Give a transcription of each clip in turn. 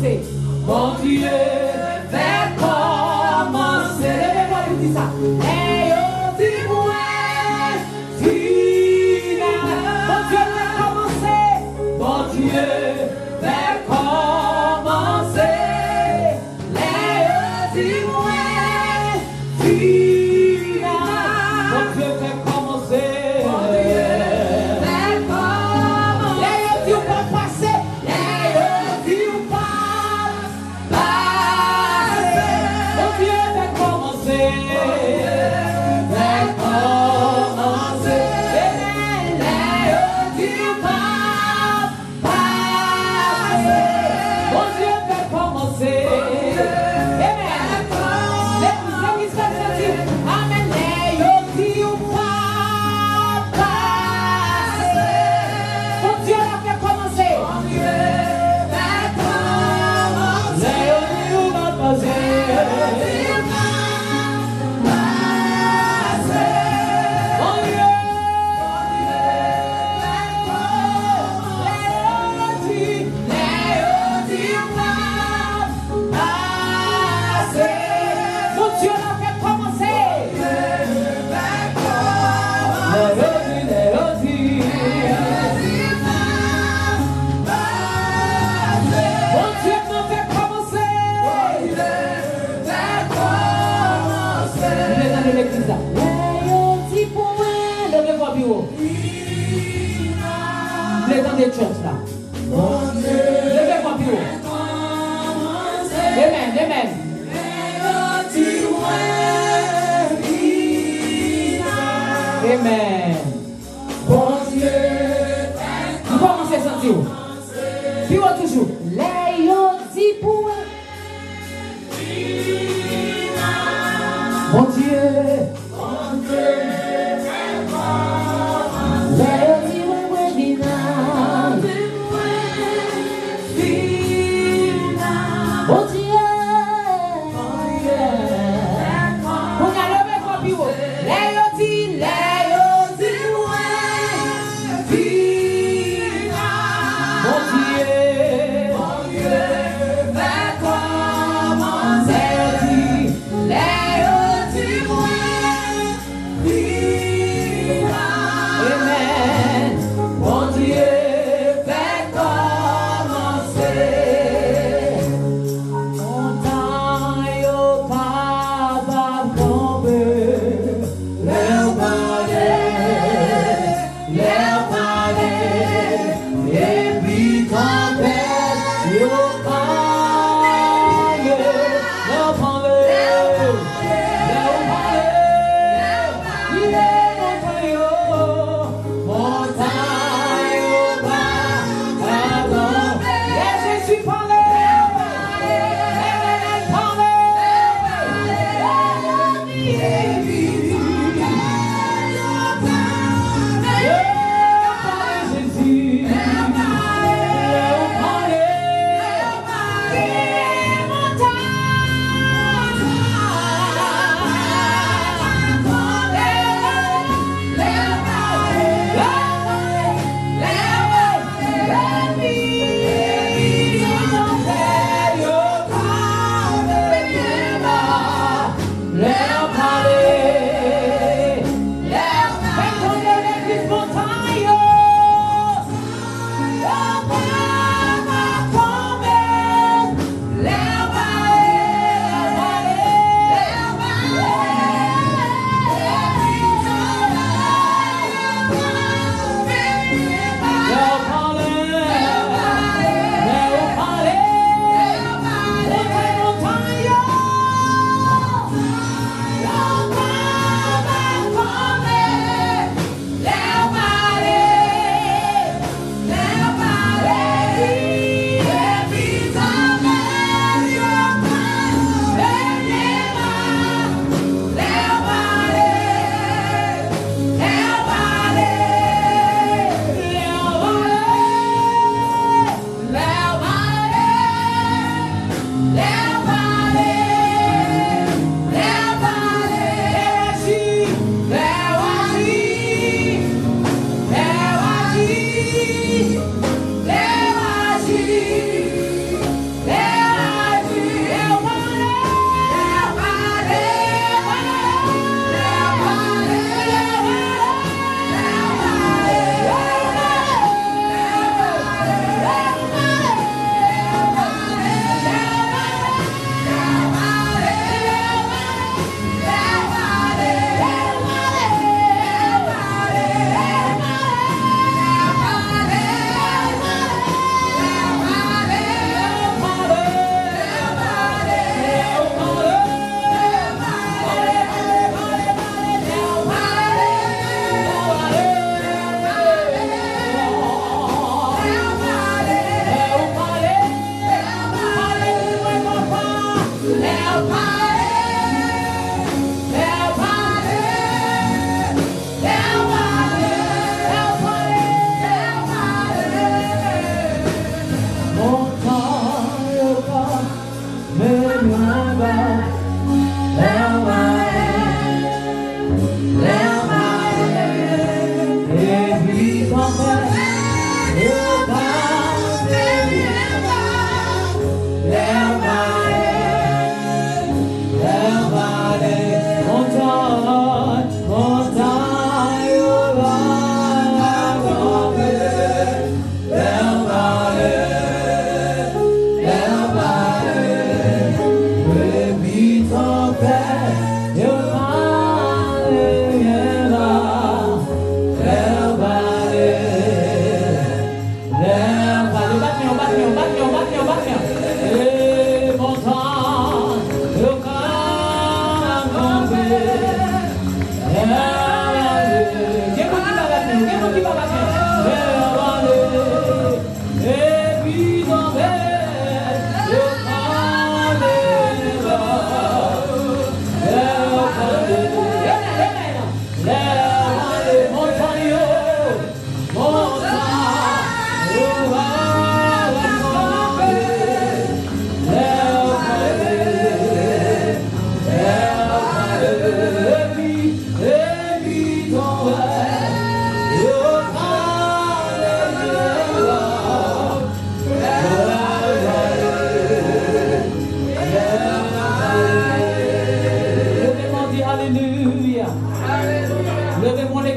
commencer. Mon Dieu fait commencer. Levez-moi pour dire ça. Et on dit ouais, fina. Mon Dieu fait commencer. Mon Dieu fait commencer. Et on dit ouais, fina. Mon Dieu fait commencer. Les choses là. Levez-moi plus haut. Amen, amen. Amen. Bon Dieu. Vous commencez à sentir. Puis haut toujours. Mon Dieu. Commencer.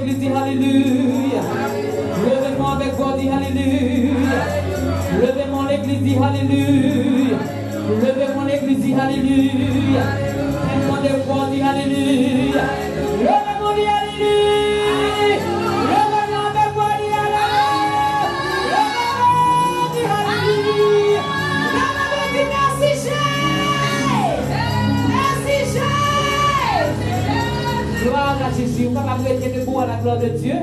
l'église, dit Alléluia. Levez-moi avec voix, dit Alléluia. Levez-moi l'église, dit Alléluia. Levez-moi l'église, dit Alléluia. Levez-moi des voix, dit Alléluia. Levez-moi, dit Alléluia. Levez-moi avec voix, dit Alléluia. Levez-moi, dit Alléluia. Levez-moi, dit merci, Jésus. Merci, Jésus. Gloire à Jésus. On va pas être debout à la gloire de Dieu.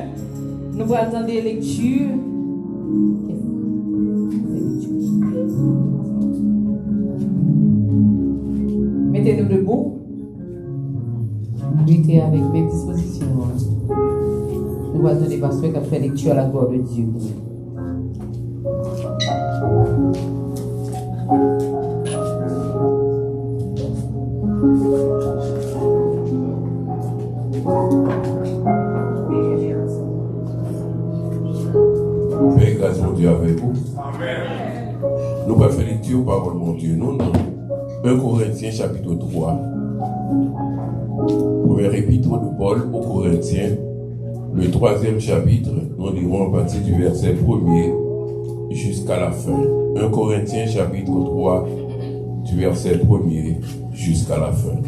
Nous allons attendre les lectures. Mettez-nous debout. Luttez avec mes dispositions. Nous allons attendre les pasteurs qui ont fait lecture à la gloire de Dieu. Père, grâce mon Dieu avec vous. Amen. Nous allons faire lecture parole mon Dieu. Nous, 1 Corinthiens chapitre 3. Premier épître de Paul aux Corinthiens, le 3e chapitre. Nous lirons à partir du verset 1er jusqu'à la fin. 1 Corinthiens chapitre 3, du verset 1er jusqu'à la fin.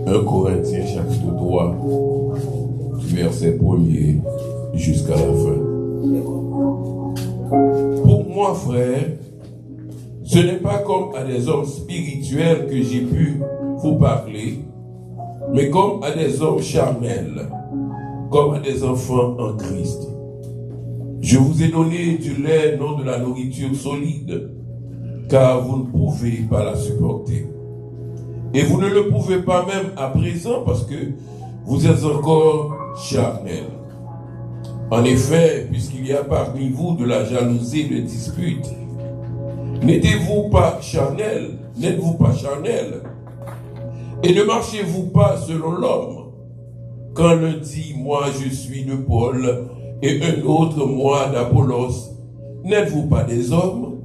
1 Corinthiens chapitre 3, du verset 1er jusqu'à la fin. Pour moi, frère, ce n'est pas comme à des hommes spirituels que j'ai pu vous parler, mais comme à des hommes charnels, comme à des enfants en Christ. Je vous ai donné du lait, non de la nourriture solide, car vous ne pouvez pas la supporter. Et vous ne le pouvez pas même à présent parce que vous êtes encore charnels. En effet, puisqu'il y a parmi vous de la jalousie et de disputes, n'êtes-vous pas charnel? N'êtes-vous pas charnel? Et ne marchez-vous pas selon l'homme? Quand l'un dit, moi je suis de Paul, et un autre, moi d'Apollos, n'êtes-vous pas des hommes?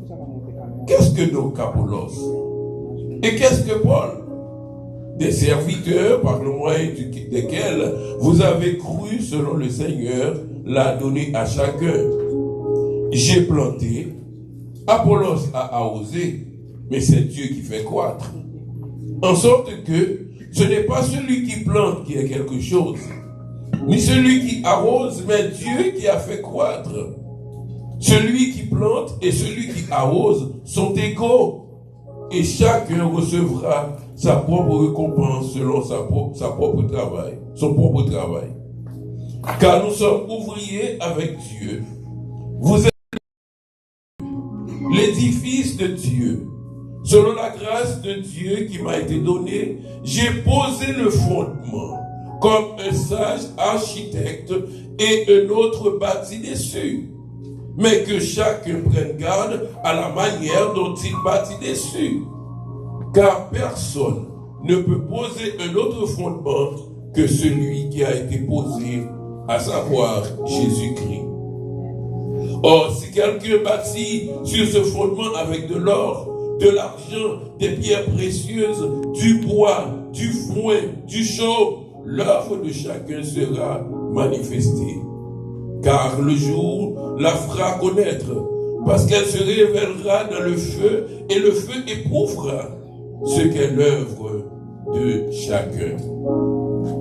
Qu'est-ce que donc Apollos? Et qu'est-ce que Paul? Des serviteurs par le moyen desquels vous avez cru selon le Seigneur l'a donné à chacun. J'ai planté, Apollos a arrosé, mais c'est Dieu qui fait croître. En sorte que ce n'est pas celui qui plante qui est quelque chose, ni celui qui arrose, mais Dieu qui a fait croître. Celui qui plante et celui qui arrose sont égaux, et chacun recevra sa propre récompense selon son propre travail. Car nous sommes ouvriers avec Dieu. Vous êtes l'édifice de Dieu. Selon la grâce de Dieu qui m'a été donnée, j'ai posé le fondement comme un sage architecte et un autre bâtit dessus. Mais que chacun prenne garde à la manière dont il bâtit dessus. Car personne ne peut poser un autre fondement que celui qui a été posé, à savoir Jésus-Christ. Or, si quelqu'un bâtit sur ce fondement avec de l'or, de l'argent, des pierres précieuses, du bois, du foin, du chaume, l'œuvre de chacun sera manifestée. Car le jour la fera connaître, parce qu'elle se révélera dans le feu, et le feu éprouvera ce qu'est l'œuvre de chacun.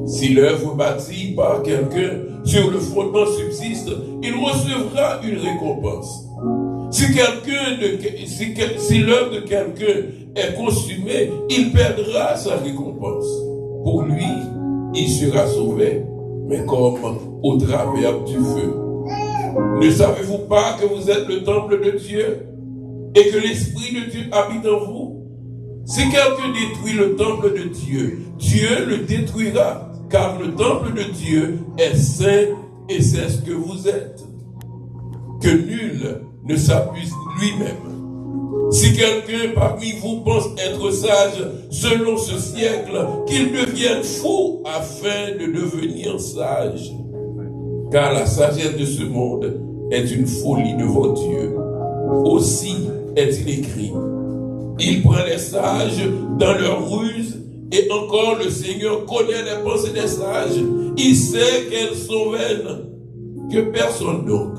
Si l'œuvre bâtie par quelqu'un sur le fondement subsiste, il recevra une récompense. Si l'œuvre de quelqu'un est consumée, il perdra sa récompense. Pour lui, il sera sauvé, mais comme au travers du feu. Ne savez-vous pas que vous êtes le temple de Dieu et que l'Esprit de Dieu habite en vous? Si quelqu'un détruit le temple de Dieu, Dieu le détruira, car le temple de Dieu est saint et c'est ce que vous êtes. Que nul ne s'abuse lui-même. Si quelqu'un parmi vous pense être sage selon ce siècle, qu'il devienne fou afin de devenir sage. Car la sagesse de ce monde est une folie devant Dieu. Aussi est-il écrit, il prend les sages dans leur ruse, et encore le Seigneur connaît les pensées des sages, Il sait qu'elles sont vaines. Que personne donc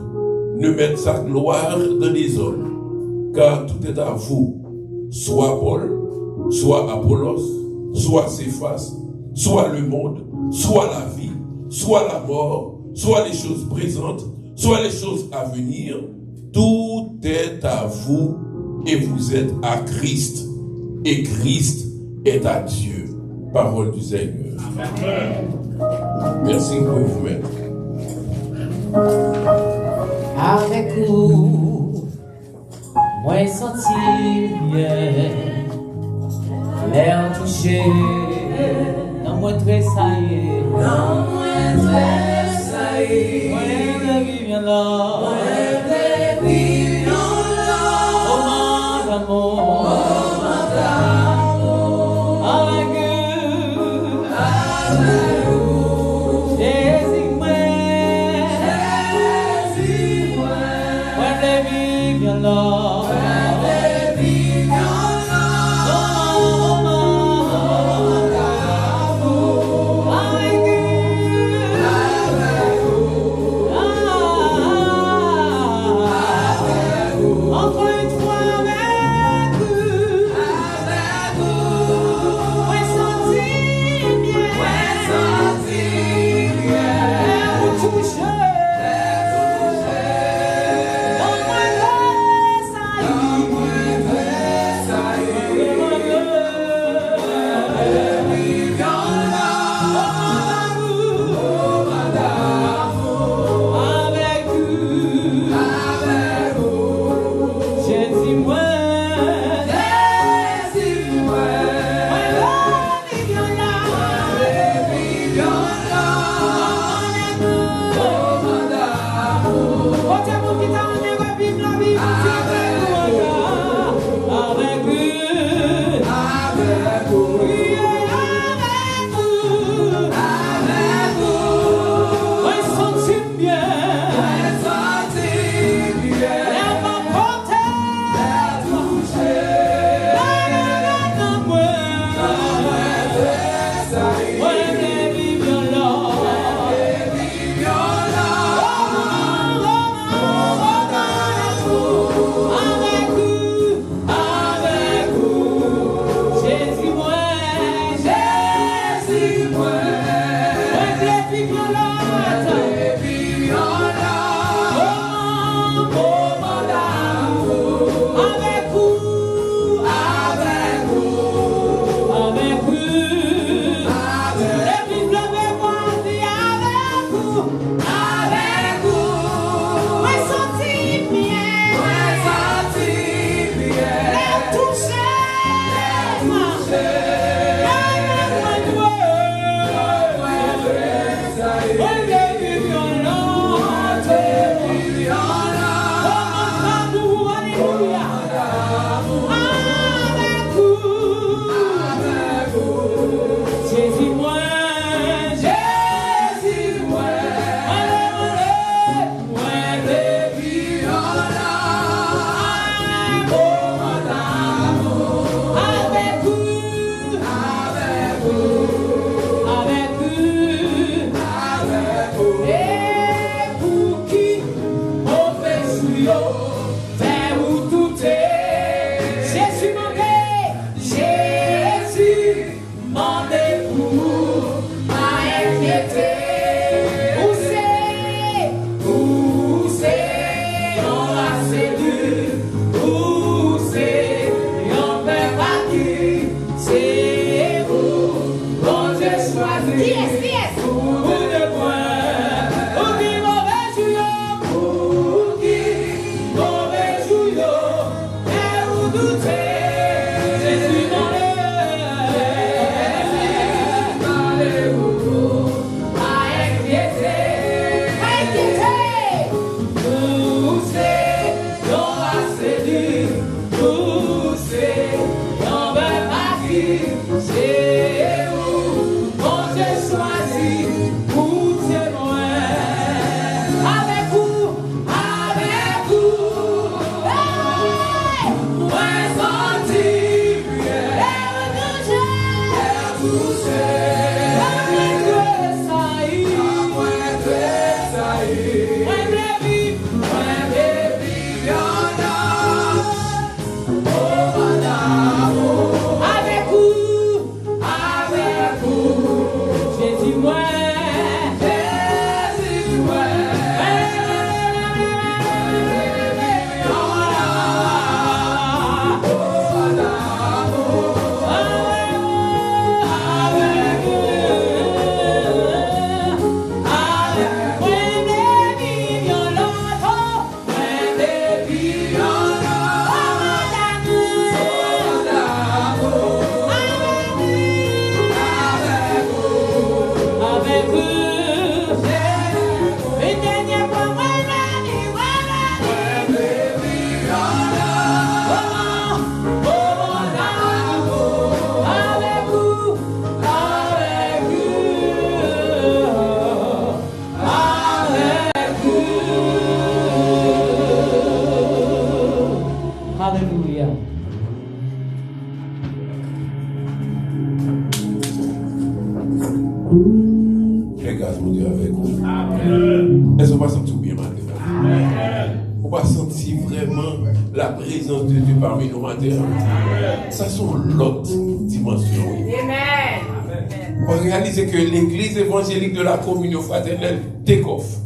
ne mette sa gloire dans les hommes, car tout est à vous, soit Paul, soit Apollos, soit Céphas, soit le monde, soit la vie, soit la mort, soit les choses présentes, soit les choses à venir. Tout est à vous et vous êtes à Christ, et Christ est à Dieu. Parole du Seigneur. Amen. Merci, vous pouvez vous mettre. Avec vous, moi senti bien, l'air touché, dans moi tressaillé, moi de vivre là, oh mon amour, Est-ce qu'on va sentir bien matin? On va sentir vraiment la présence de Dieu parmi nos matins. Ça sont l'autre dimension. Amen. On va réaliser que l'église évangélique de la communion fraternelle take off.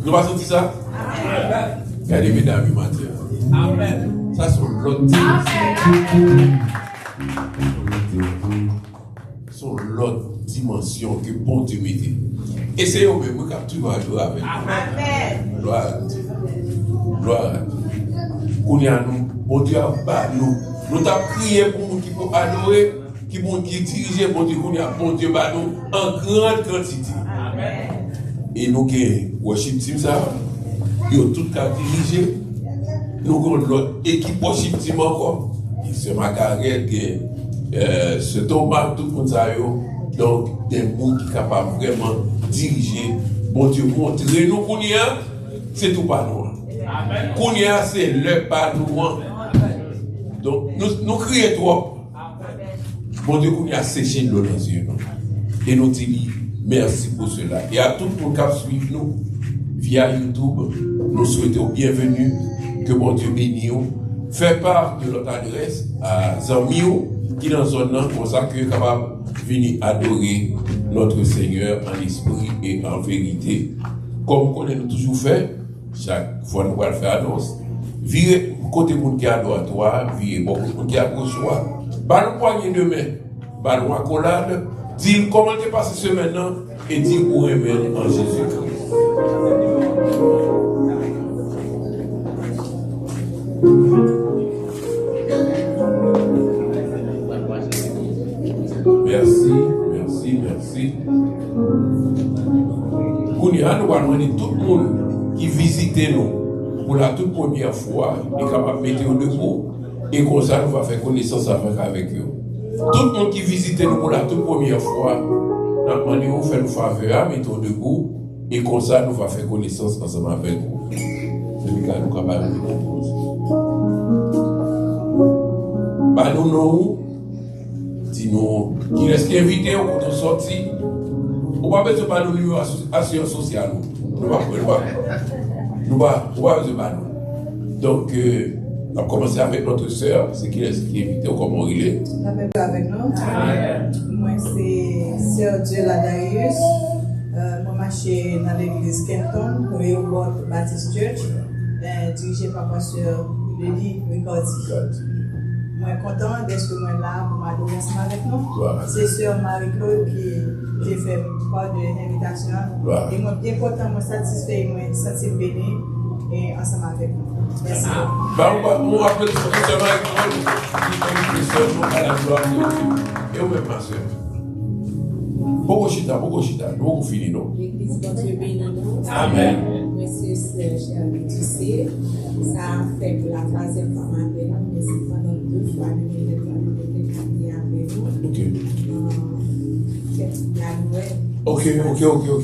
Nous allons sentir ça? Regardez mesdames et matin. Amen. Ça sont l'autre dimension. Sont l'autre dimension que bon Dieu mettait. Et c'est eux même qui tu vas adorer avec. Amen. Gloire à Dieu. Gloire à Dieu. Qu'on y a nous, bon Dieu a bat nous. Nous t'avons prié pour nous qui peuvent adorer, qui vont diriger, bon Dieu, qu'on y a bon Dieu bat nous en grande quantité. Amen. Et nous qui worship team ça, ils ont tout qu'à diriger. Nous avons l'autre équipe worship team encore. C'est Macarel, ce Thomas, tout le monde ça. Donc, des gens qui sont capables vraiment diriger. Bon Dieu, montrer nous qu'on y a, c'est tout pas nous. Qu'on y a, c'est le pas nous. Donc, nous crions trop. Bon Dieu, qu'on y a séché de l'eau dans les yeux. Et nous disons merci pour cela. Et à tout le monde qui suit nous via YouTube, nous souhaitons bienvenue. Que bon Dieu bénisse. Fait part de notre adresse à Zamio, qui dans zone comme ça que est capable de venir adorer notre Seigneur en esprit et en vérité. Comme on a toujours fait, chaque fois nous allons faire annonce. Virez côté monde qui est adoratoire, virez beaucoup de monde qui a reçoit. Ballon poignée de main, ballon accolade, dis comment tu passes ce maintenant et dis où amen en Jésus-Christ. Merci. Kounia, nous allons demander tout le monde qui visite nous pour la toute première fois et capable de mettre au debout. Et comme ça, nous allons faire connaissance avec eux. Tout le monde qui visite nous pour la toute première fois, nous allons demander de faire une faveur, mettons debout. Et comme ça, nous allons faire connaissance ensemble avec vous. C'est le cas, nous sommes capables de proposer. Bah, nous, dis-nous, qui reste invité au cours de sortie, on va besoin de pas nous numéro assurance sociale. Nous va besoin de. Donc, on va commencer avec notre sœur, c'est qui est invité au comment il est. Avec nous. Moi, c'est Sœur Dieu Darius. Moi, je suis dans l'église Kenton, Rehoboth Baptist Church, dirigée par Pasteur Lily Ricordi. Je suis content d'être là pour m'adorer ensemble avec nous. C'est Sœur Marie-Claude qui fait part de l'invitation. Et moi, bien content, moi satisfait, moi satisfait béni et ensemble avec nous. Merci. On va appeler Sœur Marie-Claude qui est seulement à la gloire de Dieu. Et on même ma sœur. Beaucoup chita, nous finissons. L'église de Dieu bénit nous. Amen. Monsieur, cher tu sais, ça fait pour la troisième fois avec nous, mais c'est pendant 2 fois que nous avons avec nous. Ok,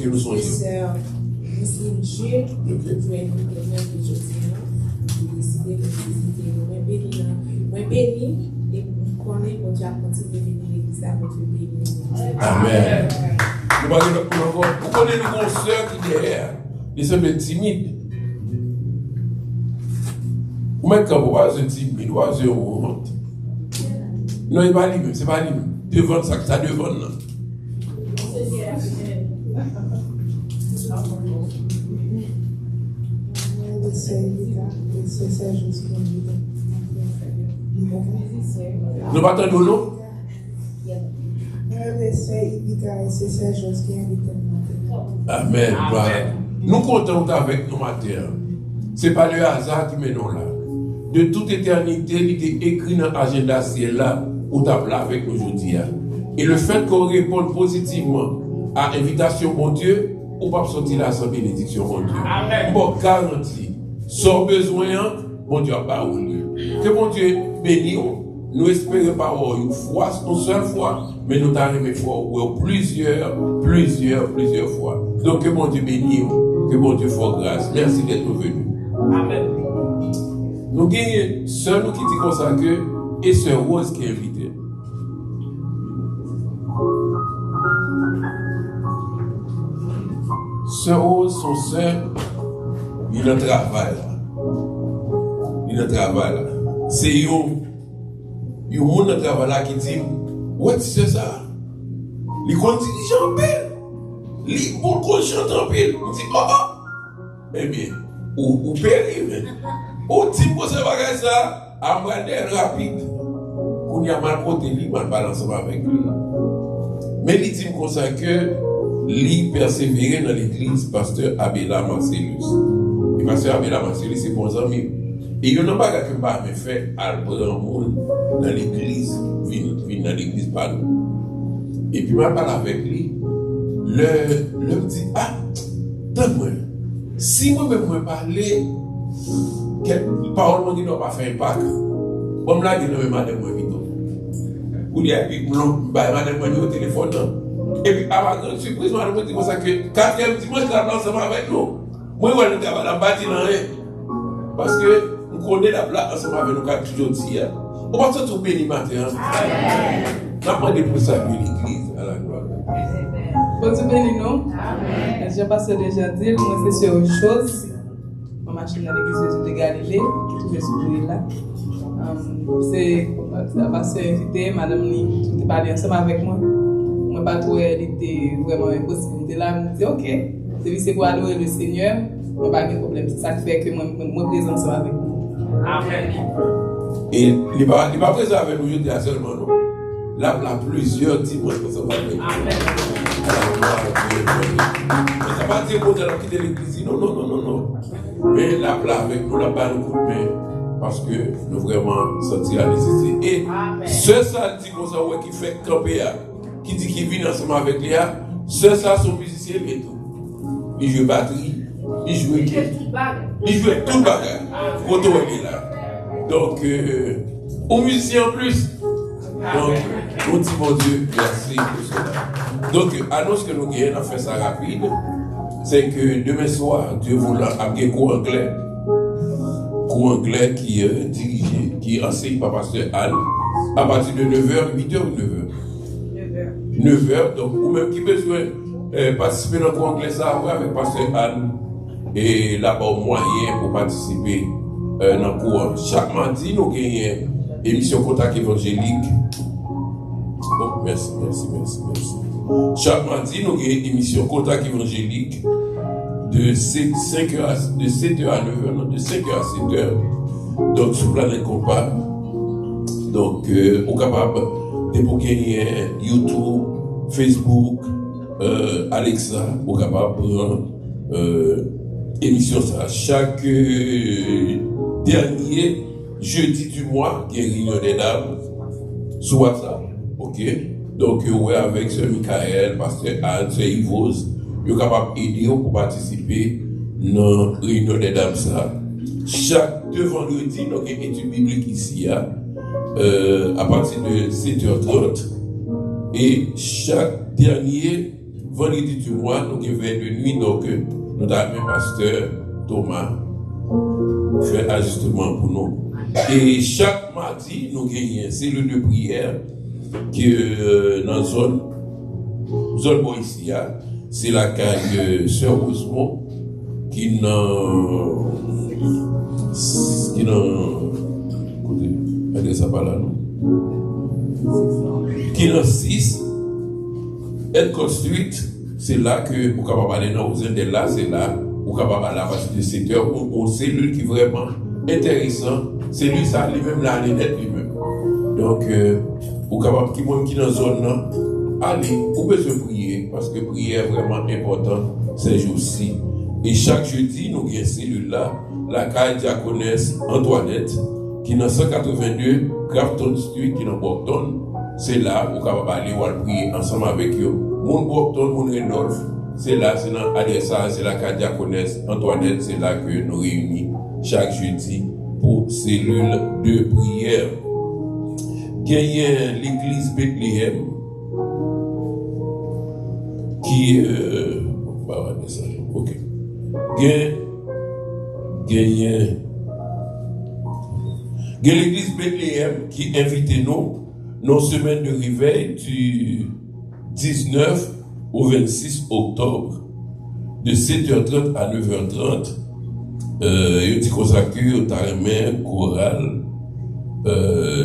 nous sommes ici. Sœur Muslim Dieu, je vais nous donner aujourd'hui, nous décider de visiter nous. Moi béni, et nous connaissons que Dieu a continué de venir l'église à votre béni. Amen. Vous connaissez nos sœurs qui derrière, ils semblent timides. Ou même quand vous voyez timide, vous voyez honte. Non, il n'est pas lui-même, c'est pas lui-même. Devant ça, ça devant là. Nous battons non? Amen. Voilà. Nous comptons avec nos matins. Ce n'est pas le hasard qui met nous là. De toute éternité, il était écrit dans l'agenda ciel là, où tu as avec nous aujourd'hui. Et le fait qu'on réponde positivement à l'invitation, mon Dieu, on va sortir là sans bénédiction, mon Dieu. Amen. Bon, garantie. Sans besoin, mon Dieu, pas que mon Dieu bénisse. Nous espérons pas avoir une fois, une seule fois, mais nous t'arrivons plusieurs fois. Donc que mon Dieu bénisse, que mon Dieu fasse grâce. Merci d'être venu. Amen. Nous gagnons sœur nous qui dit comme ça que et sœur Rose qui est invitée. Sœur Rose, son sœur, il a travail là. Il a travail là. C'est un monde dans travail là qui dit, ouais, c'est ça. Il continue en pile. Il chante en pile. Il dit, oh. Eh bien, ou péri, ou type pour ce bagage ça, à modèle rapide. Qu'on y a mal côté lui, mal balance avec lui. Mais il dit comme ça que lui persévérer dans l'église, pasteur Abela Marcellus. Et pasteur Abela Marcellus, c'est bon ami. Et il n'y a pas que je fait à prendre monde dans l'église, vient dans l'église par nous. Et puis, je parle avec lui. Le dit, ah, donne-moi. Si moi-même je parler, quelle parole ne doit pas faire impact. Comme là, il y a madame moi vite. Ou il y a madame moi au téléphone. Et puis, à ma grande surprise, madame moi dit comme ça que 4e dimanche, la place ensemble avec nous. Moi, je ne travaille pas dans rien. Parce que nous connaissons la place ensemble avec nous, quand toujours dit. On va se trouver béni matin. Nous avons pour ça l'église à la gloire. Bon Dieu béni nous. Je passe déjà dire, moi c'est sur une chose. Ma machine dans l'église Jésus de Galilée, qui est sur là. C'est la pasteur invité, madame Ni, qui parlait ensemble avec moi. Moi pas trop elle était vraiment une possibilité là, je me dis OK. C'est pour adorer le Seigneur, moi pas de problème, c'est ça qui fait que moi présent ensemble avec vous. Amen. Et il n'est pas présent avec nous, je dis seulement non. Là, plusieurs dimanches pour ça. Amen. Ça va dire qu'on a quitté l'église. Non. Mais là, avec nous, là-bas, nous coup de main. Parce que nous vraiment senti la nécessité. Et ce ça dit comme ça, qui fait camper, qui dit qu'il vient ensemble avec lui, ce ça, son musicien et tout. Il joue batterie, il joue tout bagage. Quand on est là. Donc, un musicien en plus. Donc, on dit mon Dieu, merci pour cela. Donc, annonce que nous gagnons, on fait ça rapide. C'est que demain soir, Dieu voulant, avec un cours anglais qui est dirigé, qui enseigne par pasteur Anne, à partir de 9h, 8h ou 9h 9h, donc, ou même qui besoin participer dans le cours anglais, ça, avec pasteur Anne, et là-bas, moyen pour participer dans le cours. Chaque mardi, nous gagnons émission Contact évangélique. Bon, merci. Chaque mardi, nous avons une émission Contact évangélique de 7h à 9h, non, de 5h à 7h. Donc, sur Planète Compas. Donc, on est capable de gagner YouTube, Facebook, Alexa, on est capable de prendre émission ça. Chaque dernier jeudi du mois, qui est réunion des dames, sur WhatsApp. Ok? Donc, ouais, avec ce Michael, pasteur Anne, ce Yvos, vous êtes capable d'aider pour participer dans la réunion des dames. Ça. Chaque 2 vendredis, nous avons une étude biblique ici, à partir de 7h30. Et chaque dernier vendredi du mois, nous avons 20 de nuit, donc nous avons un pasteur Thomas fait ajustement pour nous. Et chaque mardi, nous gagnons une cellule de prière qui est dans la zone ici. C'est la caille de Sœur Rosemont qui dans 6 elle construite. C'est là que vous pouvez aller dans vous êtes là, c'est là vous pouvez aller à partir de 7h une cellule qui est vraiment intéressant. C'est lui ça lui-même là net lui-même. Donc vous capable qui dans zone là, allez, vous pouvez prier parce que prier est vraiment important ces jours-ci. Et chaque jeudi nous avons une cellule là, la caille diaconesse Antoinette qui est dans 182 Grafton Street qui est dans Brockton. C'est là où vous pouvez aller prier ensemble avec eux. Mon Brockton, mon Randolph, c'est là, c'est dans Adessa, c'est la caille diaconesse Antoinette, c'est là que nous réunissons chaque jeudi pour cellule de prière. Il y a l'église Bethléem qui ok. Il y a l'église Bethléem qui invite nous dans semaine de réveil du 19 au 26 octobre de 7h30 à 9h30. Il dit qu'on s'accuse au taremé chorale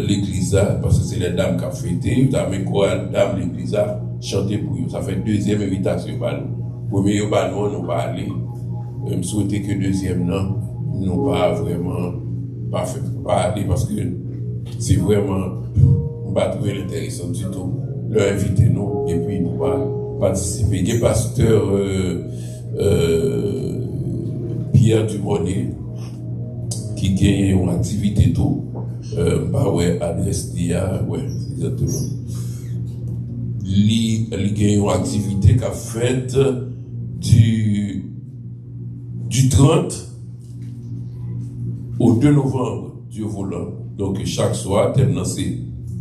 l'église, parce que c'est les dames qui ont fêté, vous avez chorale dame l'église chanter pour eux. Ça fait deuxième invitation. Premier, nous pas aller. Je souhaite que deuxième, non, nous pas vraiment pas aller parce que c'est vraiment pas trouver intéressant du tout. Leur inviter nous et puis nous pas participer. Il y a pasteur Pierre Dumonet qui gagne une activité tout. Ouais, adresse d'IA, ouais, exactement. Il gagne une activité qu'a faite du 30 au 2 novembre, Dieu voulant. Donc, chaque soir, c'est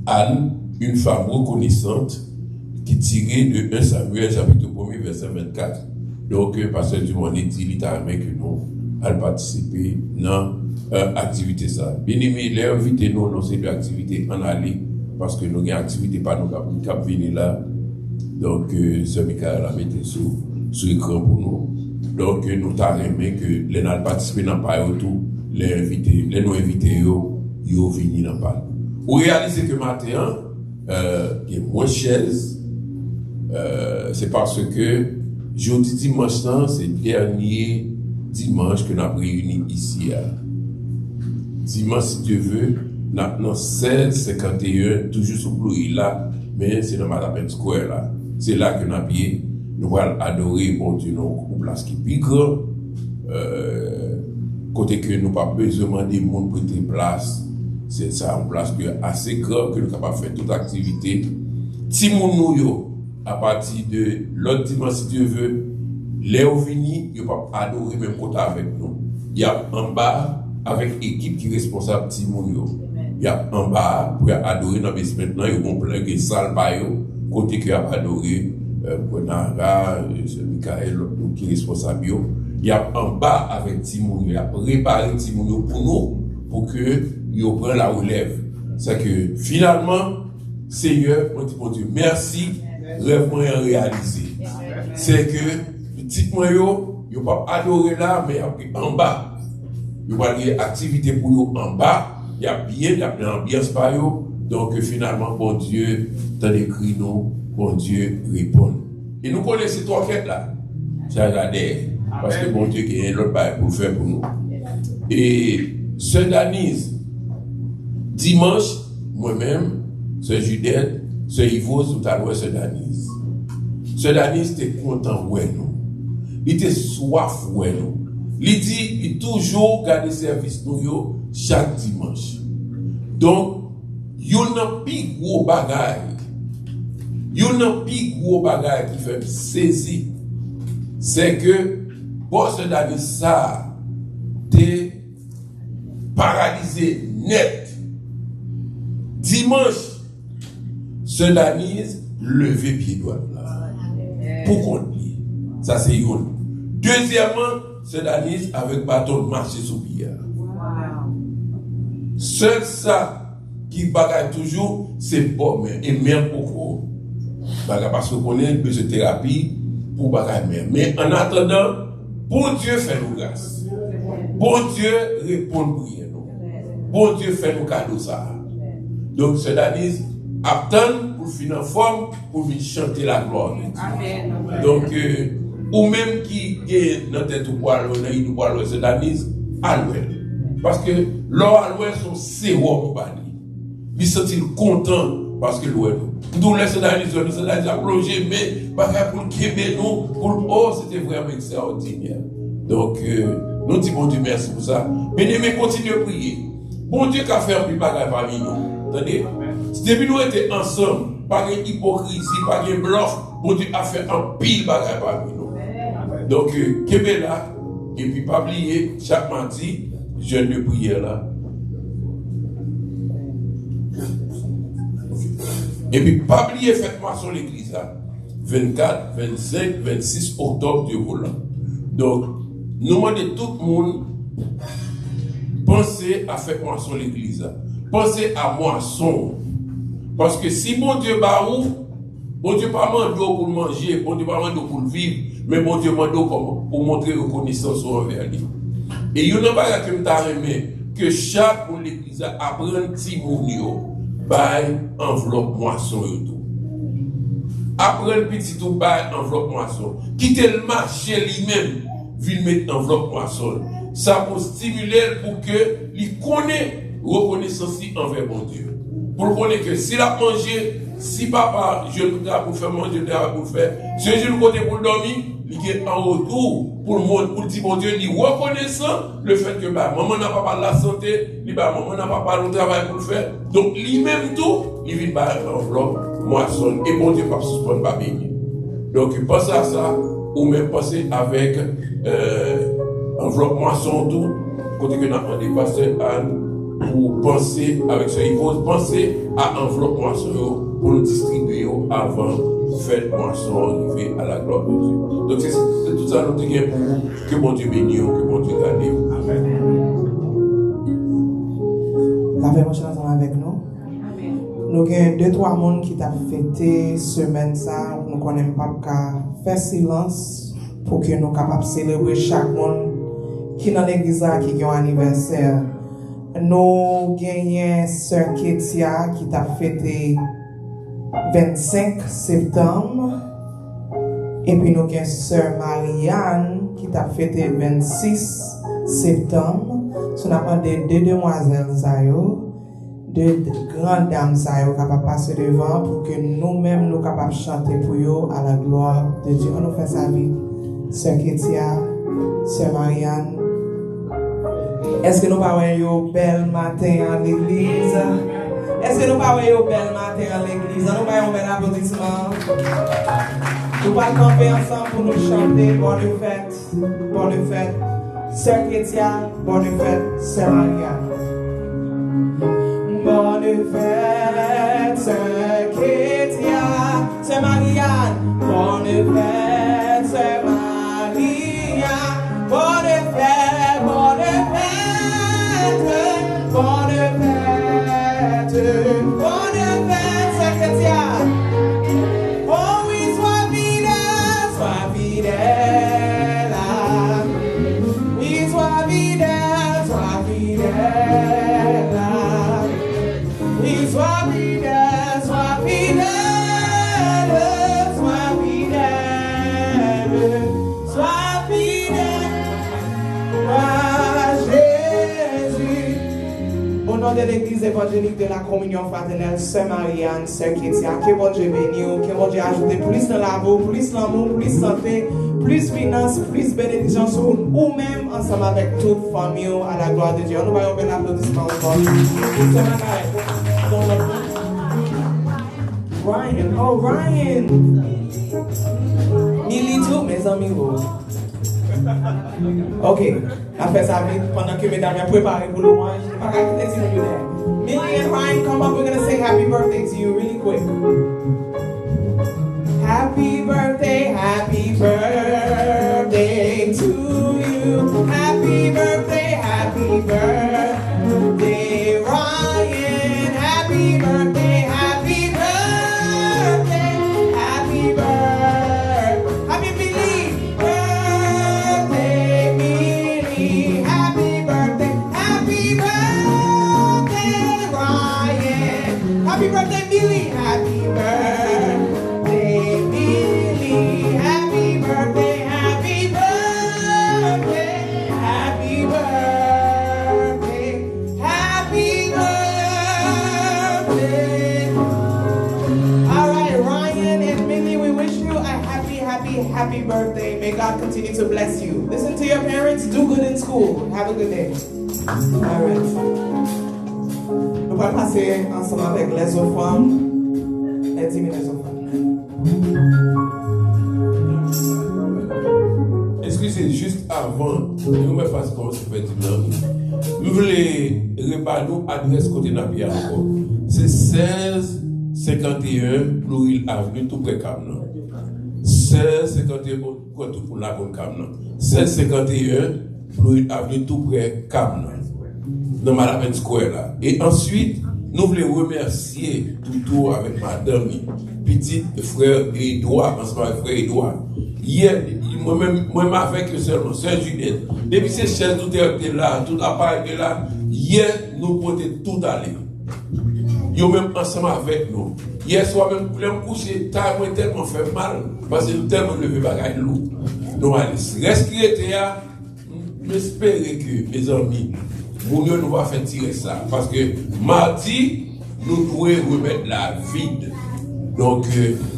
Anne, une femme reconnaissante, qui tirait de 1 Samuel, chapitre 1er, verset 24. Donc, pasteur Dumonet dit littéralement que nous allons participer dans l'activité ça. Bien aimé, les invités nous dans cette activité en aller, parce que nous avons une activité pas nous cap venir là. Donc, ce Michael a mis sur l'écran pour nous. Donc, nous t'avons aimé que les n'a participé dans pas tout, les invités, les non invités, ils viennent dans pas. Vous réalisez que matin, il y a moins de chaises, c'est parce que jeudi dimanche, c'est le dernier dimanche que nous avons réuni ici. Dimanche, si Dieu veut, maintenant 16h51, toujours sous Blue là, mais c'est dans Madame Square là. C'est là que nous allons adorer bon Dieu, nous place qui est plus grand. Côté que nous pas besoin de monde pour prêter place. C'est ça en place que assez grand que nous sommes capables de faire toute activité. Si nous à partir de l'autre dimanche, si Dieu veut, les ovini, ils ne peuvent pas adorer même côté avec nous. Il y a en bas, avec l'équipe qui est responsable de Timounio. Il y a en bas, pour adorer dans les maintenant, ils vont plein de salles, côté qui a adoré, Bonara, Michael, qui est responsable. Il y a en bas avec Timounio, il a préparé Timounio pour nous, pour que ils prennent la relève. C'est que finalement, Seigneur, on dit, mon Dieu, merci, rêve moi réalisé. C'est que, petit-moi, ils ne pas adorer là, mais en bas. Il y a des activités pour eux en bas. Il y a bien l'ambiance pour eux. Donc, finalement, bon Dieu, t'as écrit nous, bon Dieu, répond. Et nous connaissons ces trois quêtes là. J'adore. Parce que bon Dieu, il y a l'autre bail pour faire pour nous. Et, Sœur Danise, dimanche, moi-même, Sœur Judette, Sœur Yvos, tout à l'heure, Sœur Danise. Sœur Danise était content, ouais, nous. Il était soif, ouais, nous. Il dit, il toujours garde service nous chaque dimanche. Donc, il y a un plus gros bagage. Il y a un plus gros bagage qui fait saisir. C'est que, pour ce Danise, ça, t'es paralysé net. Dimanche, ce Danise, lever pied droit là. Pour qu'on lit. Ça, c'est une. Deuxièmement, ce Danise avec bâton de marché sous pierre. Seul ça qui bagaille toujours, c'est bon, et même beaucoup. Parce qu'on a besoin de thérapie pour bagaille même. Mais en attendant, bon Dieu fait nous grâce. Bon Dieu répond prière nous. Bon Dieu fait nous cadeau ça. Donc, ce Danise attend pour finir en forme pour venir chanter la gloire de Dieu. Amen. Donc, ou même qui est dans tête ou poil, ce Danise, alloué. Parce que l'or alloué sont sérum au bani. Il se sent content parce que l'oué nous laisse Danise a plongé, mais pour Québec, nous, c'était vraiment extraordinaire. Donc, nous disons bon Dieu merci pour ça. Mais nous continuons à prier. Bon Dieu qui a fait un peu de bagaille parmi nous. Attendez? Depuis nous étions ensemble, pas de hypocrisie, pas de bluff, bon Dieu a fait un pile bagaille parmi nous. Donc, Québec là, et puis pas oublier, chaque mardi, jeûne de prière là. Et puis pas oublier, faites-moi sur l'église là. 24, 25, 26 octobre de volant. Donc, nous demandons tout le monde, pensez à faire moisson l'église. Pensez à moisson. Parce que si mon Dieu baou, Bon Dieu pas mandé pour manger, bon Dieu pas mandé pour vivre, mais bon Dieu mandé pour montrer reconnaissance envers lui. Et il y a un bagage que m'ta aimé que chaque pour l'église apprend petit mounio by enveloppe moisson et tout. Après le petit tout by enveloppe moisson. Quitter le marché lui-même, vient mettre enveloppe moisson. Ça pour stimuler pour que il connaisse reconnaissance envers bon Dieu. Pour connaître que s'il a mangé, si papa, je le dois pour faire manger, je le pour faire. Si je le côté pour dormir, il est en retour pour dire bon Dieu, il reconnaissant le fait que maman n'a pas la santé, maman n'a pas le travail pour le faire. Donc lui-même tout, il vient par l'enveloppe, moisson, et bon Dieu pas suspendre, pas bénir. Donc pensez à ça, ou même pensez avec enveloppe moisson tout, côté que nous avons dépassé pour penser avec ça. Il faut penser à enveloppe moisson pour nous distribuer avant fête moisson arriver à la gloire de Dieu. Donc c'est tout ça nous disons pour que bon Dieu bénisse, que bon Dieu garde. Amen. La paix marche ensemble avec nous. Amen. Nous avons 2-3 personnes qui t'a fêté semaine ça, nous connaissons pas qu'à faire silence pour que nous capables célébrer chaque monde qui dans l'église qui a un anniversaire. Nous gagnons Sœur Ketia qui t'a fêté 25 septembre. Et puis nous gagnons Sœur Marianne qui t'a fêté 26 septembre. Nous avons deux demoiselles, deux grandes dames capables de passer devant pour que nous-mêmes nous capables de chanter pour eux à la gloire de Dieu. On nous fait sa vie. Sœur Ketia, Sœur Marianne. Est-ce que nous parlons un bel matin à l'église? Est-ce que nous parlons un bel matin à l'église? Nous parlons un bel applaudissement. Nous allons camper ensemble pour nous chanter. Bonne fête. Bonne fête. Sœur Ketia, bonne fête. Sœur Marianne. Bonne fête, Sœur Ketia. Sœur Marianne. Bonne fête, Sœur Marianne. Bonne fête, bonne fête. Bonne fête, Sœur Ketia. Oh oui, sois fidèle, oui, sois fidèle, oui, sois fidèle, sois fidèle, sois fidèle à Jésus. Au nom de l'église évangélique de la communion fraternelle, Sœur Marianne, Sœur Ketia, que bon Dieu bénisse, que bon Dieu ajoute plus de l'amour, plus l'amour, plus santé, plus finance, plus bénédiction sur ou même ensemble avec toute famille à la gloire de Dieu. Nous allons un applaudissement encore. Ryan, oh Ryan. Milito, mes amis. Ok, on fait ça vite pendant que mesdames ont préparé pour le mois. Je ne vais pas quitter si vous Millie and Ryan, come up. We're going to say happy birthday to you really quick. Happy birthday to you. Happy birthday, Ryan. Happy birthday, happy Millie. Birthday, Millie. Happy birthday, Ryan. Happy birthday, Millie. Happy birthday, Millie. Happy birthday, happy birthday, happy birthday, happy birthday. All right, Ryan and Millie, we wish you a happy birthday. May God continue to bless you. Listen to your parents, do good in school. Have a good day. All right. Nous allons passer ensemble avec les offrandes. Et 10 minutes offrandes. Excusez, juste avant, nous ne faisons pas comment se fait dynamique. Nous voulons réparer nous adresse côté Napia encore. C'est 1651 Louis Avenue, tout près Camnon. 1651 pour la bonne Camnon. 1651 Louis Avenue, tout près Camnon. Dans Malaben Square là. Et ensuite, nous voulons remercier tout avec madame, petit frère Edouard, ensemble avec frère Edouard. Hier, moi-même avec seulement Sœur Juliette. Depuis ces chaises, tout était là, tout appareil était là. Hier, nous pouvons tout aller. Ils même ensemble avec nous. Hier soir, même pour me coucher, tard, moi tellement fait mal, parce que nous tellement levé bagaille lourd. Nous allons respirer, j'espère que, mes amis, nous va faire tirer ça. Parce que mardi, nous devons remettre la vide. Donc,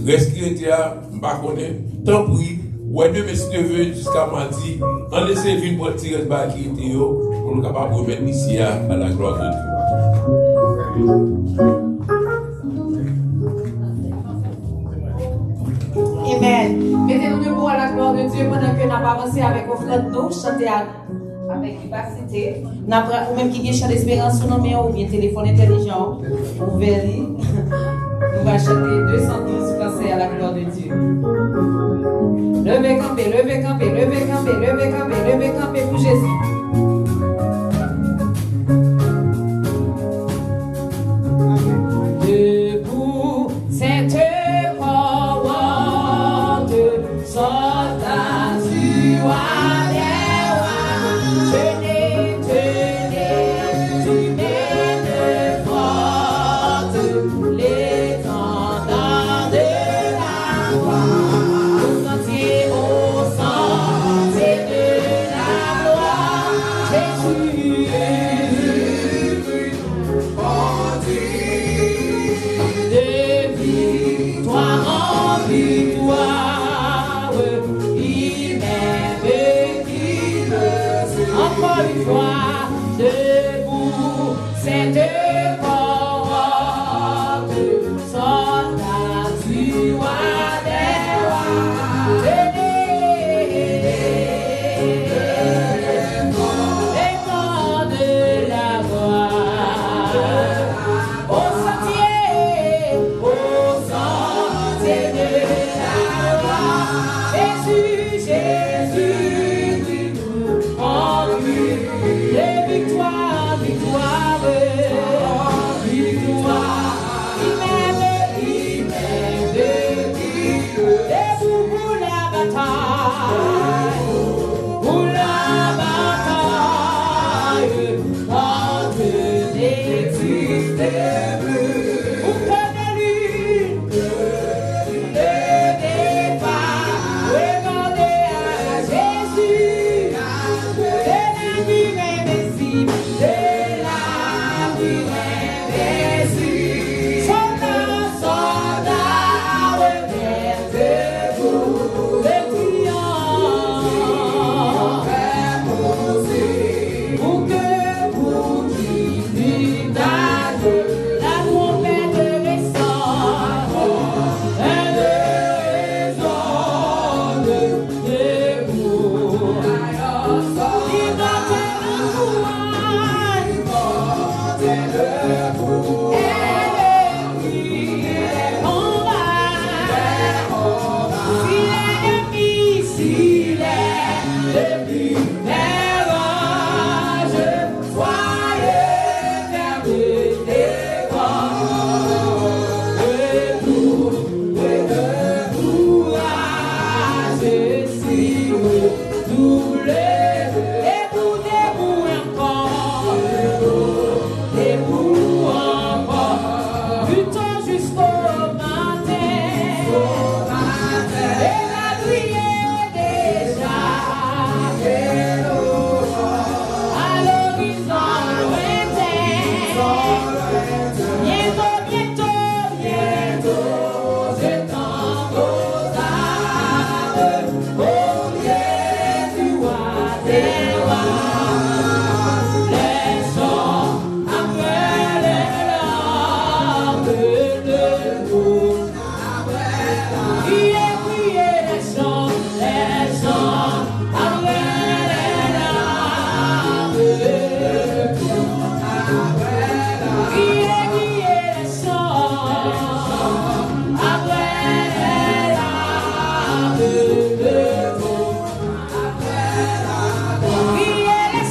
respirer, je ne connais pas, tant pis, ouais, de mes cheveux jusqu'à mardi, on laisse vide pour tirer ce bac qui était pour nous capable de remettre ici à la gloire de Dieu. Amen. Mettez-nous debout à la gloire de Dieu pendant que nous avons avancé avec offrande nous, chanter avec vivacité. Ou même qui chante d'espérance sur nos mains ou bien téléphone intelligent, ouvert. Nous allons chanter 212 français à la gloire de Dieu. Levez campé, levez campé, levez campé, levez campé, levez campé pour Jésus. Debout, cette parole de soldats du roi. Debout, cette parole de soldats du roi des rois. Tenez les corps de la gloire au sentier de la gloire. Jésus, nous en lui. Les victoires, victoire, il m'aime de debout pour la bataille, quand je n'existe plus, pour que la lune ne dépasse, regardez à Jésus, de la vie invincible, de la vie invincible. Soldat, reviens debout, le triomphe est posé, pour que vous qui vivez d'âge, la trompette résonne, elle résonne debout. Il battait le couloir, elle est combat. S'il est depuis les rages, soyez fermés les corps. Debout, si nous les debout encore, debout encore, luttons jusqu'au matin, et la nuit est déjà à l'horizon lointain. Bientôt, je tends vos âmes au lieu du roi des rois. Les sons après les larmes de nous. Criez les sons après les larmes de nous. Criez les sons après les larmes de nous. Criez les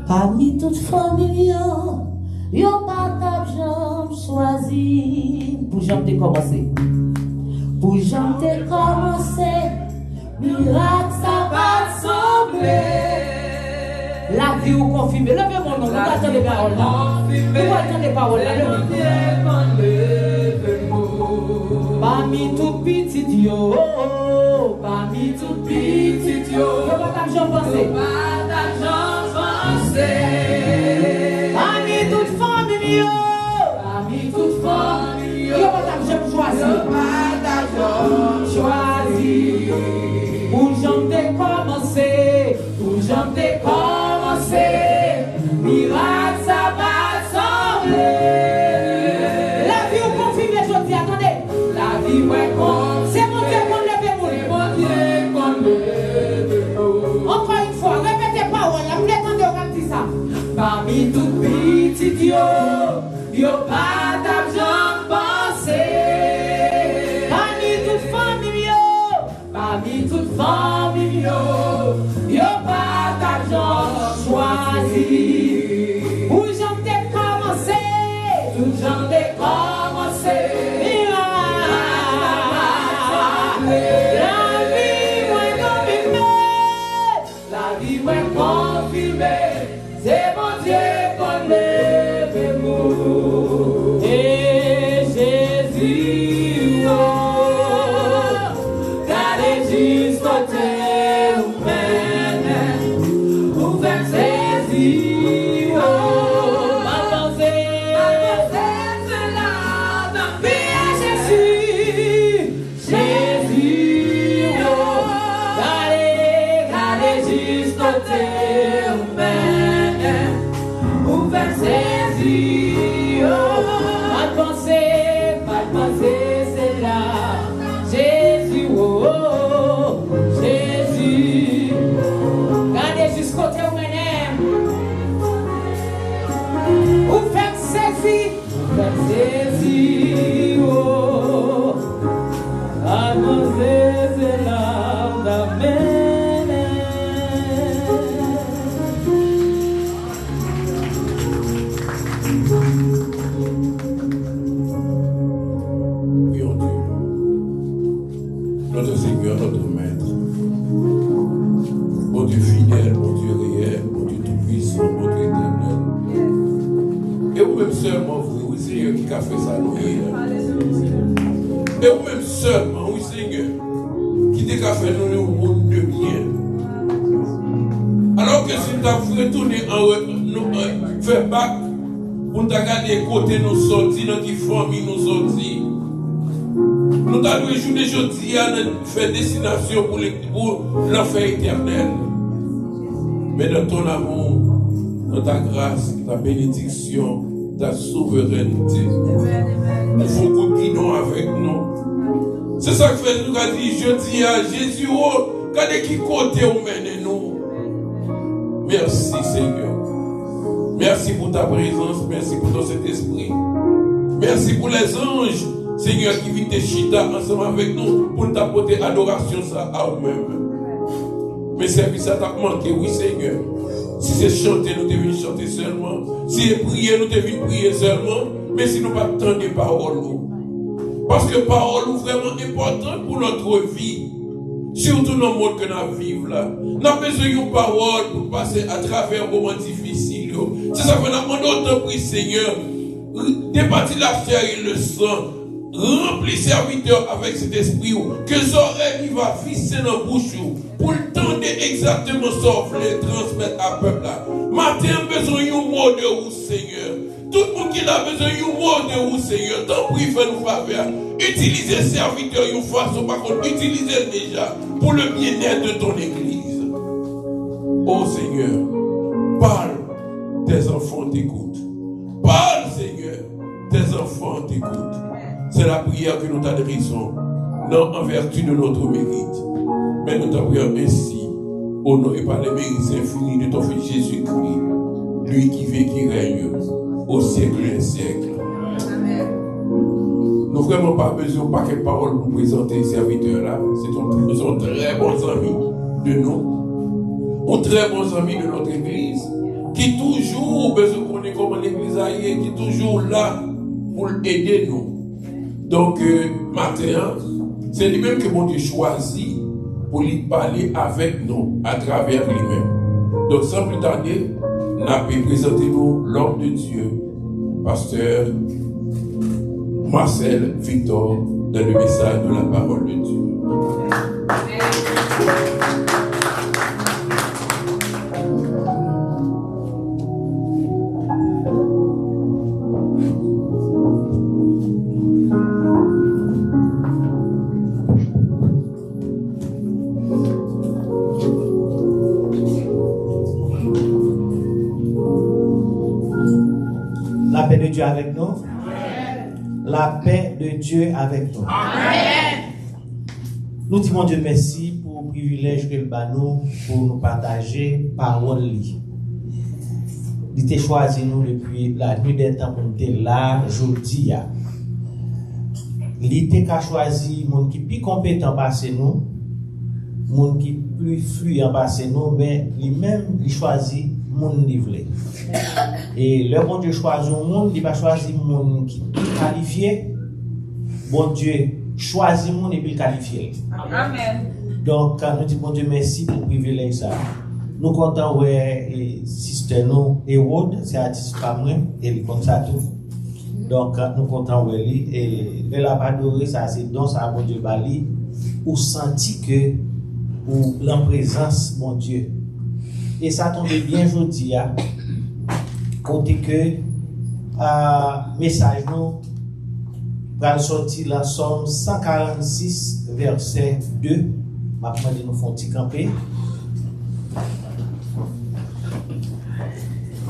Parmi toute famille, yo pas ta jambe choisi. Pour jambe de commencer. Pour jambe de commencer. Miracle ça va sembler. La vie ou confirmer. Levez mon nom. Vous attendez les paroles là. Vous attendez les paroles là. Parmi toute petite yo. Parmi toute petite yo. Yo pas ta jambe penser. Parmi toute famille, parmi toute famille, yo pas j'aime choisir, choisir. Où j'en ai commencé, miracle ça va sembler. La vie vous confirme, je dis, attendez, la vie ouais c'est mon Dieu qu'on lève mon encore une fois, répétez parole, la prétendez au dit ça. Parmi tout petit yo pas d'argent pensé. Parmi toute famille, yo pas d'argent choisi. Où j'en ai commencé, la vie m'a confirmé, c'est mon Dieu qu'on lève nous. Et Jésus, oh, gardez juste côté où mène, où faire saisir, oh, ma pensée, c'est là, dans le Jésus, oh, gardez juste côté où mène, où faire saisir, oh, ma pensée, c'est là, Jésus, oh, Jésus, gardez juste côté où mène, où faire saisir, oh, ma pensée, c'est là, amen. Prions Dieu, notre Seigneur, notre Maître, mon Dieu fidèle, mon Dieu réel, mon Dieu tout-puissant, mon Dieu éternel. Et vous-même seulement, oui Seigneur, qui a fait ça, nous hier. Et vous-même seulement, oui Seigneur, qui t'a fait nous le monde de bien. Alors que si tu as retourné nous faire bac, pour nous garder côté nous sortir, notre famille nous sortir. Nous avons joué aujourd'hui à faire destination pour l'enfer éternel. Mais dans ton amour, dans ta grâce, ta bénédiction, ta souveraineté, il faut que tu guides avec nous. C'est ça que fait nous a dit, je dis à Jésus, oh, regardez qui côté où mène nous. Merci Seigneur. Merci pour ta présence, merci pour ton Saint-Esprit. Merci pour les anges, Seigneur, qui viennent te chita ensemble avec nous pour t'apporter adoration ça à eux-mêmes. Mais service à t'a manqué, oui Seigneur. Si c'est chanter, nous devons chanter seulement. Si c'est prier, nous devons prier seulement. Mais si nous pas tant de paroles. Parce que paroles sont vraiment importantes pour notre vie. Surtout dans le monde que nous vivons là. Nous avons besoin de paroles pour passer à travers un moment difficile. C'est ça que nous demandons autant prier, Seigneur. Départir la chair et le sang. Remplis serviteur avec cet esprit. Que les oreilles qui va visser dans la bouche. Pour le temps exactement ça, les transmettre à peuple là. Matin, a besoin d'un mot de vous, Seigneur. Tout le monde qui a besoin d'un mot de vous, Seigneur. Tant pis, fais-nous faveur. Utilisez serviteur une façon, par contre, utilisez déjà pour le bien-être de ton église. Oh Seigneur, parle tes enfants t'écoutent. Parle, Seigneur, tes enfants t'écoutent. C'est la prière que nous t'adressons, non en vertu de notre mérite, mais nous t'envoyons ainsi, au nom et par les mérites infinis de ton Fils Jésus-Christ, lui qui vit, qui règne au siècle et siècle. Amen. Nous n'avons vraiment pas besoin de paquet de paroles pour présenter ces serviteurs-là. Ils sont très bons amis de nous, ou très bons amis de notre Église, qui toujours besoin de connaître comment l'Église a été, qui est toujours là pour aider nous. Donc, matin, c'est lui-même que mon Dieu choisit pour lui parler avec nous à travers lui-même. Donc, sans plus tarder, nous allons présenter nous l'homme de Dieu, pasteur Marcel Victor, dans le message de la parole de Dieu. La paix de Dieu avec nous. La paix de Dieu avec nous. Amen. Nous disons Dieu merci pour le privilège que nous pour nous partager parole. Il t'a choisi nous depuis la nuit des temps pour nous être là aujourd'hui. Il t'a choisi monde qui plus compétent passer nous, monde qui plus fluent passer nous, mais lui-même il choisit monde livré. Et le bon Dieu choisit un monde, il va choisir un monde qui est qualifié. Bon Dieu choisit un monde et puis qualifié. Amen. Donc, nous disons bon Dieu merci pour le privilège ça. Nous comptons ouais sister nous et Wood, c'est artiste pas moi, et comme ça tout. Donc, nous comptons ouais et elle a adoré ça, c'est donc ça bon Dieu bali ou senti que ou la présence mon Dieu. Et ça tombe bien aujourd'hui, côté que message nous va sortir la Somme 146 verset 2. Maintenant nous font petit camper.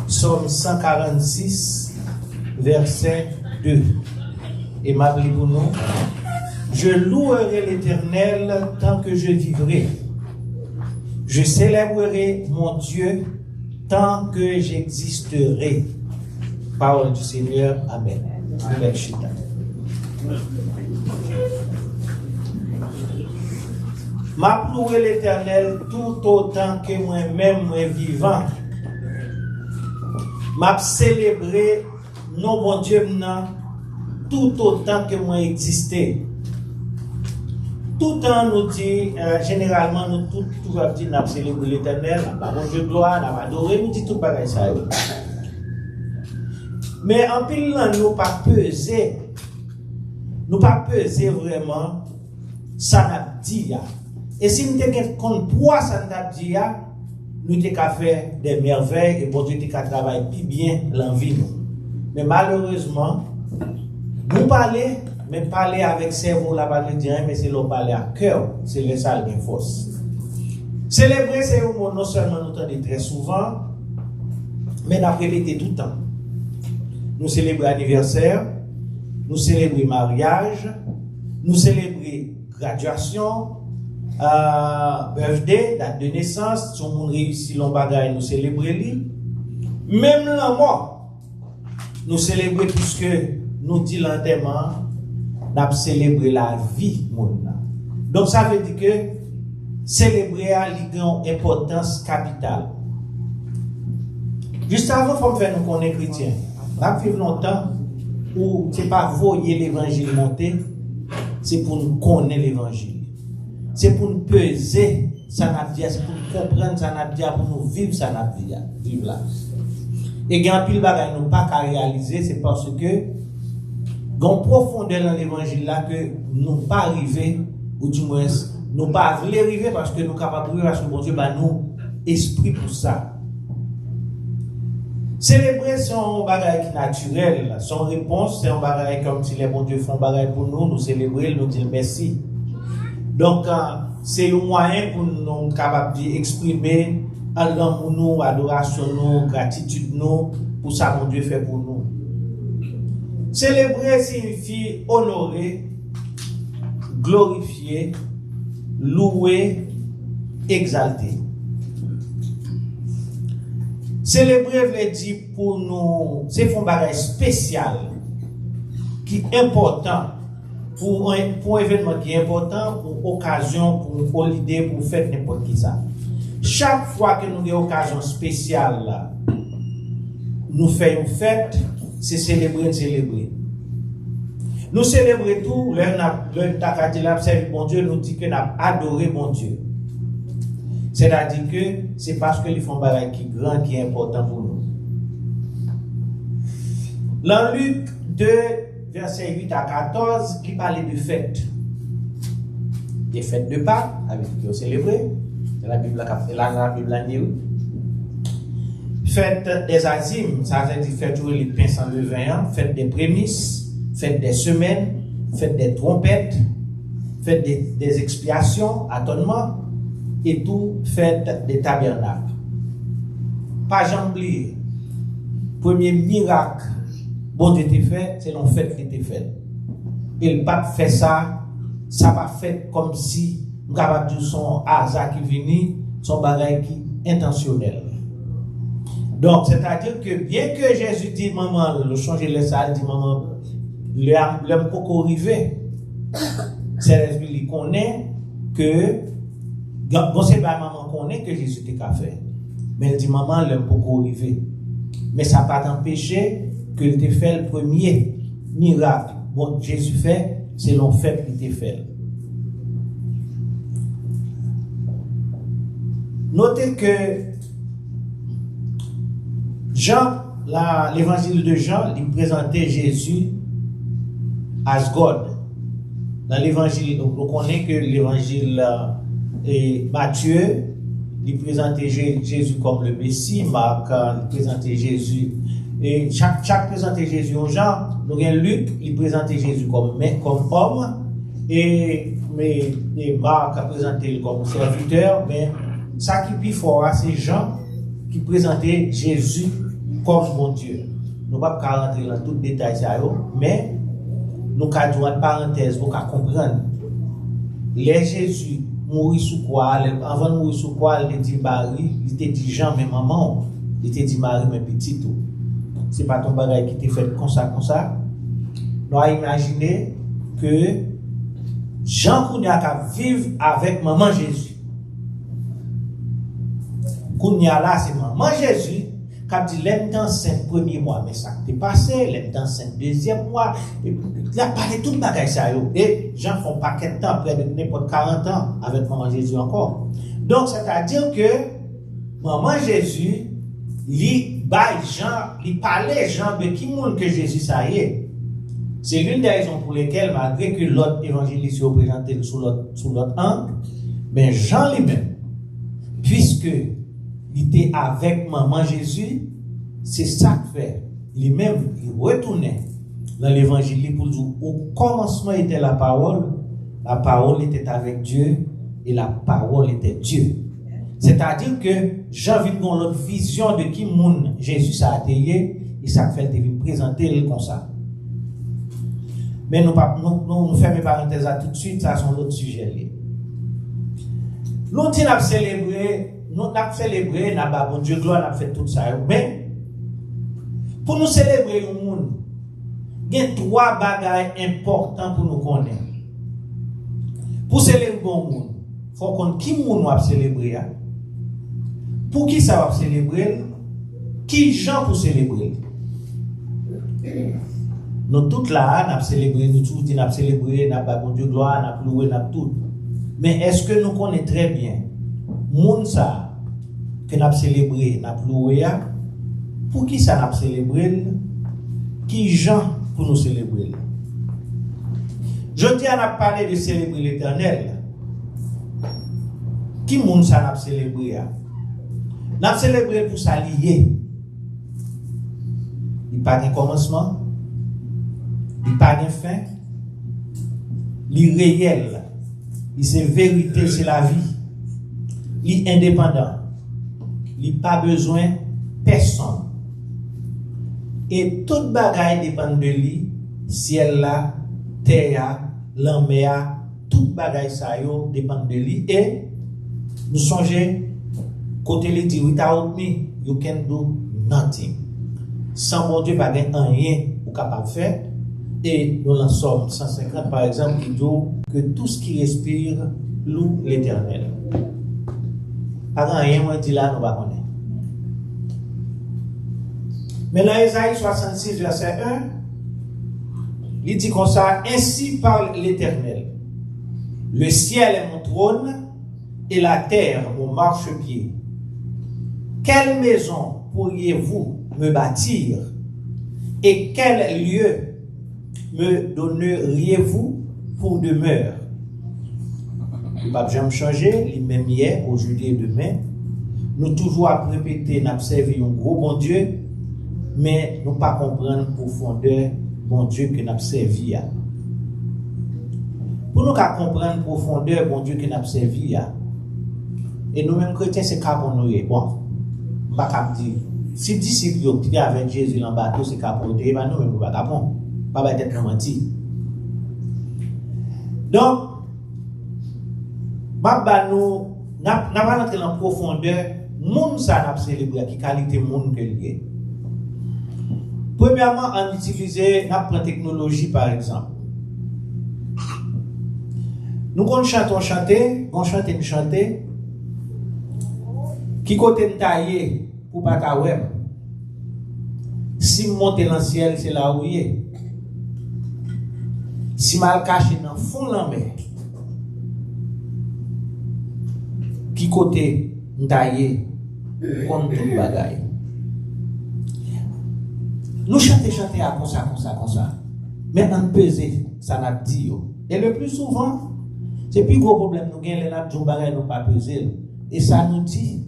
Somme 146 verset 2. Et ma Bible pour nous. Je louerai l'Éternel tant que je vivrai. Je célébrerai mon Dieu tant que j'existerai. Parole du Seigneur. Amen. Amen. M'a loué l'Éternel tout autant que moi-même moi vivant. M'a célébré non bon Dieu tout autant que moi existé. Tout le temps nous dit, généralement, nous toujours dit, nous célébrons l'Éternel, nous avons Dieu gloire, nous avons adoré, nous disons tout pareil ça. Mais en pile, nous pas peser vraiment ça n'a dit. Et si nous avons compte poids ça n'a dit, nous avons fait des merveilles et bon Dieu avons travaillé plus bien l'envie. Mais malheureusement, nous parlons. Mais parler avec cerveau, la parler direct, mais c'est le parler à cœur, c'est le ça qui est force. Célébrer, c'est un mot non seulement nous entendons très souvent, mais nous répéter tout le temps. Nous célébrons l'anniversaire, nous célébrons mariage, nous célébrons graduation, birthday, date de naissance, si on réussit l'on bagaille, nous célébrons lui. Même la mort, nous célébrons puisque nous dit l'enterrement. N'a célébrer la vie donc ça veut dire que célébrer a une importance capitale. Juste avant faut faire nous connaître chrétien. N'a vivre longtemps où c'est pas voyer l'évangile monter, c'est pour nous connaître l'évangile. C'est pour nous peser ça n'a dit, c'est pour nous comprendre ça n'a dit, pour nous vivre ça n'a dit, vivre là. Et grand pile bagaille nous pas qu'à réaliser, c'est parce que dans profondeur dans l'évangile là que nous pas arriver ou du moins nous pas voulons arriver parce que nous capables de parce que bon Dieu bah nous esprit pour ça. Célébrer son bagage naturel, son réponse c'est un bagage comme si les bon Dieu font bagage pour nous célébrer, nous dire merci. Donc c'est un moyen pour nous capables d'exprimer en l'amour nous, adoration nous, gratitude nous, pour ça mon Dieu fait pour nous. Célébrer signifie honorer, glorifier, louer, exalter. Célébrer veut dire pour nous, c'est un bagage spécial qui est important pour un événement qui est important, pour occasion, pour holiday, pour fête, n'importe qui ça. Chaque fois que nous avons une occasion spéciale là, nous faisons une fête, c'est célébrer. Nous célébrons tout, le takati l'a servi bon Dieu, nous dit que nous avons adoré bon Dieu. C'est-à-dire que c'est parce que les font bagay qui grand, qui est important pour nous. Dans Luc 2, verset 8 à 14, qui parlait de fêtes. Des fêtes de Pâques, avec qui on célébrait. La Bible a dit. Fête des azimes, ça veut dire fête où les pains sans levain, fête des prémices, fête des semaines, fête des trompettes, fête des expiations, atonement, et tout fête des tabernacles. Pas jamais oublier, premier miracle, bon Dieu t'a fait, c'est l'on fête qui était fait. Et le pape fait ça va fait comme si, nous avons dit son hasard qui vient, son bagage qui est intentionnel. Donc, c'est-à-dire que bien que Jésus dit, maman, le changer les salles, dit, maman, l'homme peut arriver. C'est l'esprit qui connaît que, bon, c'est pas maman connaît que Jésus t'a fait. Mais il dit, maman, l'homme peut arriver. Mais ça n'a pas empêché que il t'ait fait le premier miracle. Bon, Jésus fait, c'est l'on fait qu'il t'ait fait. Notez que Jean, l'évangile de Jean, il présentait Jésus as God. Dans l'évangile, on connaît que l'évangile Matthieu, il présentait Jésus comme le Messie, Marc, il présentait Jésus. Et chaque présentait Jésus en Jean. Donc, Luc, il présentait Jésus comme homme. Et Marc a présenté comme serviteur. Mais ça qui est plus fort, c'est Jean qui présentait Jésus comme mon Dieu. Nous ne pouvons pas rentrer dans tout le détail, mais nous avons une parenthèse pour comprendre. Les Jésus mourit sous quoi? Avant de mourir sous quoi? Il dit Marie, il était dit Jean, mais maman, il était dit Marie, mais petit tout. Ce n'est pas ton bagage qui t'est fait comme ça. Nous avons imaginé que Jean Kounia vivre avec maman Jésus. Kounia là, c'est maman Jésus. Quand il est enceinte premier mois, mais ça t'est passé, il est enceinte deuxième mois, il a parlé tout le bagage ça. Et Jean font pas quel temps, près de n'importe 40 ans, avec maman Jésus encore. Donc, c'est-à-dire que maman Jésus, il parlait Jean de qui monde que Jésus ça y est. C'est l'une des raisons pour lesquelles, malgré que l'autre évangéliste est présenté sous l'autre angle, mais Jean lui-même, puisque il était avec maman Jésus, c'est ça que fait. Lui-même, il retournait dans l'évangile pour dire au commencement était la parole était avec Dieu et la parole était Dieu. C'est-à-dire que Jean vit dans l'autre vision de qui monde Jésus a été et ça fait de venir présenter comme ça. Mais nous fermons parenthèse à tout de suite, ça sont d'autres sujets. Nous avons célébré, nous avons bon Dieu gloire, nous avons fait tout ça. Mais pour nous célébrer le monde, il y a 3 bagages importants pour nous connaître. Pour célébrer le monde, il faut qu'on qui monde va célébrer. Pour qui ça va célébrer? Qui gens pour célébrer? Nous tous là, nous avons célébré, nous tous nous avons célébré, nous avons bon Dieu gloire, nous avons loué, nous avons tout. Mais est-ce que nous connaissons très bien monde ça que nous avons célébré, nous avons loué? Pour qui ça nous avons célébré? Qui gens pour nous célébrer? Je dis à nous parler de célébrer l'Éternel. Qui monde ça nous avons célébré? Nous avons célébré pour s'allier. Il n'y a pas de commencement. Il n'y a pas de fin. Il est réel. Il c'est vérité, c'est la vie. Il est indépendant. il n'a pas besoin de personne. Et toute bagaille dépend de lui, ciel là, terre, la mer, toute bagaille ça yo dépend de lui. Et nous songeons, côté lui dit, without me, you can do nothing. Sans mon Dieu, pas rien ou capable de faire. Et nous en sommes 150 par exemple qui dit que tout ce qui respire loue l'Éternel. Pas rien, moi dit là, nous pas connaître. Mais dans Ésaïe 66, verset 1, il dit comme ça, ainsi parle l'Éternel. Le ciel est mon trône et la terre mon marchepied. Quelle maison pourriez-vous me bâtir et quel lieu me donneriez-vous pour demeure? Le pape jamais changé, il même hier, aujourd'hui et demain. Nous toujours à répéter, nous observons un gros bon Dieu, mais nous pas comprendre profondeur bon Dieu que nous servi. Pour nous comprendre profondeur bon Dieu que nous servi, et nous mêmes chrétiens c'est cap pour nous. Bon, pas cap dire si disciples qui avec Jésus dans bateau c'est cap pour nous, ben nous même pas capable, pas être menti. Donc nous n'a pas rentré en profondeur monde ça n'a célébrer qui qualité monde que lié. Premièrement, on utilise la technologie par exemple. Nous quand chantons chanter, qui côté taillé pour pas ta web. Si monter dans le ciel, c'est là où il est. Si mal caché dans fond la mer. Qui côté taillé contre tout bagaille. Nous chanter à comme ça. Mais on peser, ça n'a dit. Et le plus souvent, c'est plus gros problème nous gagnons les nappes de bagaille nous pas peser. Et ça nous dit,